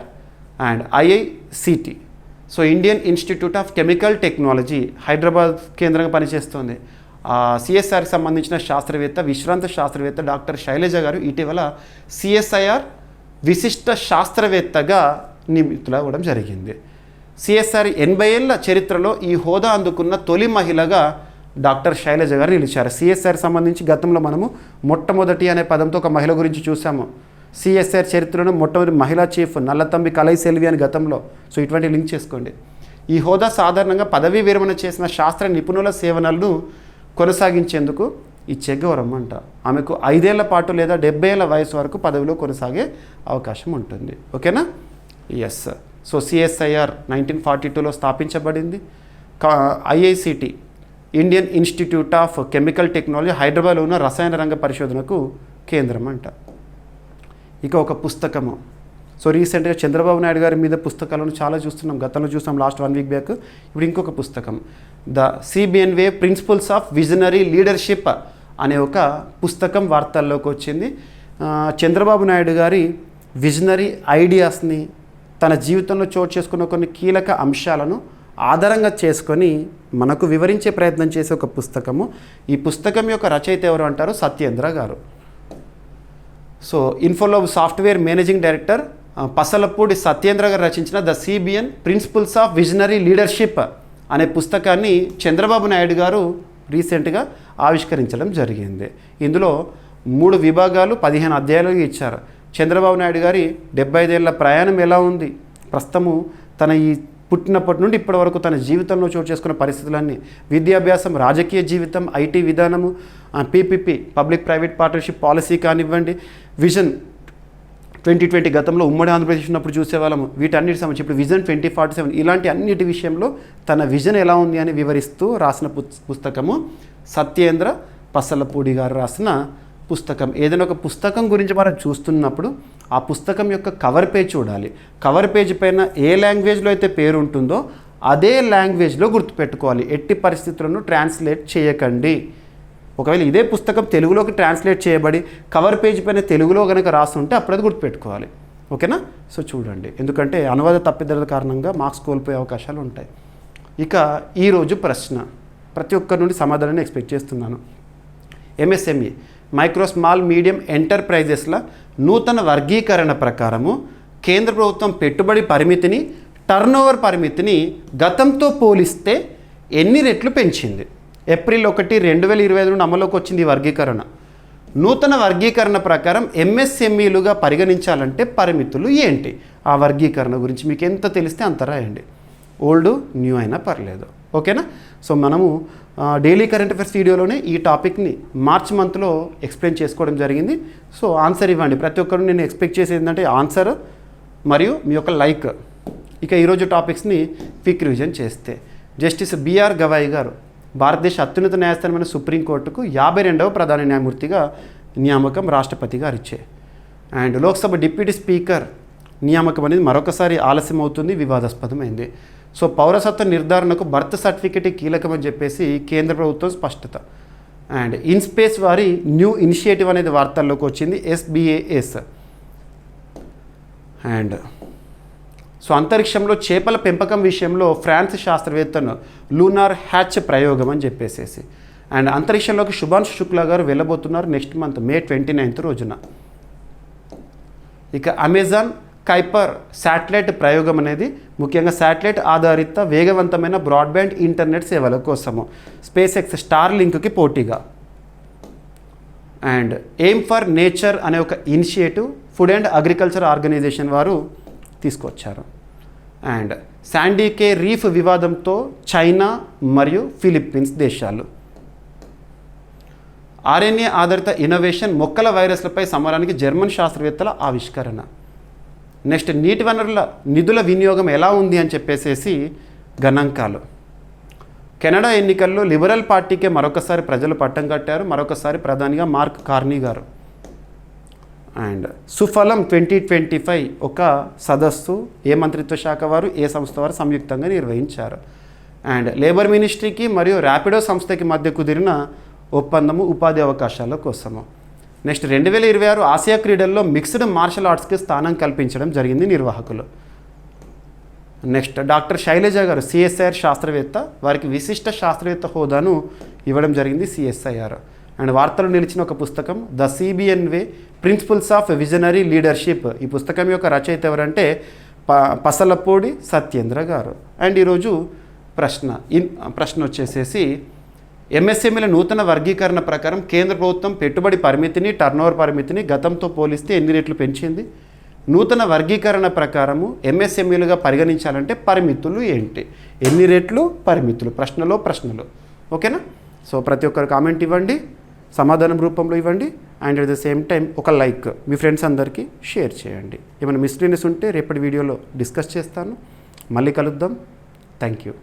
and IICT, so Indian institute of chemical technology Hyderabad కేంద్రంగా పనిచేస్తుంది. CSIRకి సంబంధించిన శాస్త్రవేత్త, విశ్రాంత శాస్త్రవేత్త డాక్టర్ శైలజ గారు ఇటీవల CSIR విశిష్ట శాస్త్రవేత్తగా నియమితులవ్వడం జరిగింది. CSIR 80 ఏళ్ల చరిత్రలో ఈ హోదా అందుకున్న తొలి మహిళగా డాక్టర్ శైలజ గారు నిలిచారు. సిఎస్ఆర్ సంబంధించి గతంలో మనము మొట్టమొదటి అనే పదంతో ఒక మహిళ గురించి చూసాము. సిఎస్ఆర్ చరిత్రలో మొట్టమొదటి మహిళా చీఫ్ నల్లతంబి కలై సెల్వి అని గతంలో. సో ఇటువంటి లింక్ చేసుకోండి. ఈ హోదా సాధారణంగా పదవీ విరమణ చేసిన శాస్త్ర నిపుణుల సేవలను కొనసాగించేందుకు ఇచ్చే గౌరవం అంట. ఆమెకు 5 ఏళ్ల పాటు లేదా 70 ఏళ్ల వయసు వరకు పదవిలో కొనసాగే అవకాశం ఉంటుంది. ఓకేనా? ఎస్. సో సిఎస్ఐఆర్ 1942లో స్థాపించబడింది. IICT Indian institute of chemical technology హైదరాబాద్లో ఉన్న రసాయన రంగ పరిశోధనకు కేంద్రం అంట. ఇక ఒక పుస్తకము. సో రీసెంట్గా చంద్రబాబు నాయుడు గారి మీద పుస్తకాలను చాలా చూస్తున్నాం. గతంలో చూసాం లాస్ట్ 1 వీక్ బ్యాక్. ఇప్పుడు ఇంకొక పుస్తకం the CBN way principles of visionary leadership అనే ఒక పుస్తకం వార్తల్లోకి వచ్చింది. చంద్రబాబు నాయుడు గారి విజనరీ ఐడియాస్ని తన జీవితంలో చోటు చేసుకున్న కొన్ని కీలక అంశాలను ఆధారంగా చేసుకొని మనకు వివరించే ప్రయత్నం చేసే ఒక పుస్తకము. ఈ పుస్తకం యొక్క రచయిత ఎవరు అంటారు? సత్యేంద్ర గారు. So Infolob software managing director Pasalapudi Satyendra గారు రచించిన the CBN principles of visionary leadership అనే పుస్తకాన్ని చంద్రబాబు నాయుడు గారు రీసెంట్గా ఆవిష్కరించడం జరిగింది. ఇందులో 3 విభాగాలు 15 అధ్యాయాలు ఇచ్చారు. చంద్రబాబు నాయుడు గారి 75 ఏళ్ల ప్రయాణం ఎలా ఉంది, ప్రస్తుతము తన ఈ పుట్టినప్పటి నుండి ఇప్పటి వరకు తన జీవితంలో చోటు చేసుకున్న పరిస్థితులన్నీ, విద్యాభ్యాసం, రాజకీయ జీవితం, IT విధానము, PPP public private partnership policy కానివ్వండి, విజన్ 2020 గతంలో ఉమ్మడి ఆంధ్రప్రదేశ్ ఉన్నప్పుడు చూసేవాళ్ళము, వీటన్నిటి సంబంధించి ఇప్పుడు విజన్ 2047 ఇలాంటి అన్నిటి విషయంలో తన విజన్ ఎలా ఉంది అని వివరిస్తూ రాసిన పుస్తకము సత్యేంద్ర పసలపూడి గారు రాసిన పుస్తకం. ఏదైనా ఒక పుస్తకం గురించి మనం చూస్తున్నప్పుడు ఆ పుస్తకం యొక్క కవర్ పేజ్ చూడాలి. కవర్ పేజ్ పైన ఏ లాంగ్వేజ్లో అయితే పేరు ఉంటుందో అదే లాంగ్వేజ్లో గుర్తుపెట్టుకోవాలి. ఎట్టి పరిస్థితులను ట్రాన్స్లేట్ చేయకండి. ఒకవేళ ఇదే పుస్తకం తెలుగులోకి ట్రాన్స్లేట్ చేయబడి కవర్ పేజ్ పైన తెలుగులో కనుక రాస్తుంటే అప్పుడు అది గుర్తుపెట్టుకోవాలి. ఓకేనా? సో చూడండి, ఎందుకంటే అనువాద తప్పిదాల కారణంగా మార్క్స్ కోల్పోయే అవకాశాలు ఉంటాయి. ఇక ఈరోజు ప్రశ్న ప్రతి ఒక్కరి నుండి సమాధానాన్ని ఎక్స్పెక్ట్ చేస్తున్నాను. MSME మైక్రో స్మాల్ మీడియం ఎంటర్ప్రైజెస్ల నూతన వర్గీకరణ ప్రకారము కేంద్ర ప్రభుత్వం పెట్టుబడి పరిమితిని, టర్నోవర్ పరిమితిని గతంతో పోలిస్తే ఎన్ని రెట్లు పెంచింది? ఏప్రిల్ 1, 2025 నుండి అమలులోకి వచ్చింది ఈ వర్గీకరణ. నూతన వర్గీకరణ ప్రకారం MSMEలుగా పరిగణించాలంటే పరిమితులు ఏంటి? ఆ వర్గీకరణ గురించి మీకు ఎంత తెలిస్తే అంత రాయండి. ఓల్డ్ న్యూ అయినా పర్లేదు. ఓకేనా? సో మనము డైలీ కరెంట్ అఫైర్స్ వీడియోలోనే ఈ టాపిక్ని మార్చ్ మంత్లో ఎక్స్ప్లెయిన్ చేసుకోవడం జరిగింది. సో ఆన్సర్ ఇవ్వండి. ప్రతి ఒక్కరు నేను ఎక్స్పెక్ట్ చేసేది ఏంటంటే ఆన్సర్ మరియు మీ యొక్క లైక్. ఇక ఈరోజు టాపిక్స్ని క్విక్ రివిజన్ చేస్తే, జస్టిస్ BR గవాయి గారు భారతదేశ అత్యున్నత న్యాయస్థానమైన సుప్రీంకోర్టుకు 52వ ప్రధాన న్యాయమూర్తిగా నియామకం రాష్ట్రపతి గారు ఇచ్చే. అండ్ లోక్సభ డిప్యూటీ స్పీకర్ నియామకం అనేది మరొకసారి ఆలస్యం అవుతుంది, వివాదాస్పదమైంది. సో పౌరసత్వ నిర్ధారణకు బర్త్ సర్టిఫికేట్ కీలకమని చెప్పేసి కేంద్ర ప్రభుత్వం స్పష్టత. అండ్ ఇన్స్పేస్ వారి న్యూ ఇనిషియేటివ్ అనేది వార్తల్లోకి వచ్చింది, SBAS. అండ్ సో అంతరిక్షంలో చేపల పెంపకం విషయంలో ఫ్రాన్స్ శాస్త్రవేత్తను లూనార్ హ్యాచ్ ప్రయోగం అని చెప్పేసేసి. అండ్ అంతరిక్షంలోకి శుభాంశు శుక్లా గారు వెళ్ళబోతున్నారు నెక్స్ట్ మంత్ May 29th రోజున. ఇక అమెజాన్ కైపర్ శాటిలైట్ ప్రయోగం అనేది ముఖ్యంగా శాటిలైట్ ఆధారిత వేగవంతమైన బ్రాడ్బ్యాండ్ ఇంటర్నెట్ సేవల కోసము స్పేస్ ఎక్స్ స్టార్లింక్కి పోటీగా. అండ్ ఎయిమ్ ఫర్ నేచర్ అనే ఒక initiative food and agriculture organization వారు తీసుకొచ్చారు. అండ్ శాండీకే రీఫ్ వివాదంతో చైనా మరియు ఫిలిప్పీన్స్ దేశాలు. RNA ఆధారిత ఇన్నోవేషన్ మొక్కల వైరస్లపై సమరానికి జర్మన్ శాస్త్రవేత్తల ఆవిష్కరణ. నెక్స్ట్ నీటి వనరుల నిధుల వినియోగం ఎలా ఉంది అని చెప్పేసేసి గణాంకాలు. కెనడా ఎన్నికల్లో లిబరల్ పార్టీకే మరొకసారి ప్రజలు పట్టం కట్టారు, మరొకసారి ప్రధానిగా మార్క్ కార్నీ గారు. అండ్ సుఫలం 2025 ఒక సదస్సు ఏ మంత్రిత్వ శాఖ వారు ఏ సంస్థ వారు సంయుక్తంగా నిర్వహించారు. అండ్ లేబర్ మినిస్ట్రీకి మరియు ర్యాపిడో సంస్థకి మధ్య కుదిరిన ఒప్పందము ఉపాధి అవకాశాల కోసము. నెక్స్ట్ 2026 ఆసియా క్రీడల్లో మిక్స్డ్ మార్షల్ ఆర్ట్స్కి స్థానం కల్పించడం జరిగింది నిర్వాహకులు. నెక్స్ట్ డాక్టర్ శైలజ గారు CSIR శాస్త్రవేత్త, వారికి విశిష్ట శాస్త్రవేత్త హోదాను ఇవ్వడం జరిగింది CSIR. అండ్ వార్తలు నిలిచిన ఒక పుస్తకం the CBN way principles of visionary leadership. ఈ పుస్తకం యొక్క రచయిత ఎవరంటే పసలపూడి సత్యేంద్ర గారు. అండ్ ఈరోజు ప్రశ్న వచ్చేసేసి ఎంఎస్ఎంఈల నూతన వర్గీకరణ ప్రకారం కేంద్ర ప్రభుత్వం పెట్టుబడి పరిమితిని, టర్నోవర్ పరిమితిని గతంతో పోలిస్తే ఎన్ని రెట్లు పెంచింది? నూతన వర్గీకరణ ప్రకారము ఎంఎస్ఎంఈలుగా పరిగణించాలంటే పరిమితులు ఏంటి? ఎన్ని రెట్లు పరిమితులు? ప్రశ్నలు. ఓకేనా? సో ప్రతి ఒక్కరు కామెంట్ ఇవ్వండి, సమాధానం రూపంలో ఇవ్వండి. And at the same time ఒక లైక్ మీ ఫ్రెండ్స్ అందరికీ షేర్ చేయండి. ఏమైనా మిస్లీనియస్ ఉంటే రేపటి వీడియోలో డిస్కస్ చేస్తాను. మళ్ళీ కలుద్దాం. Thank you.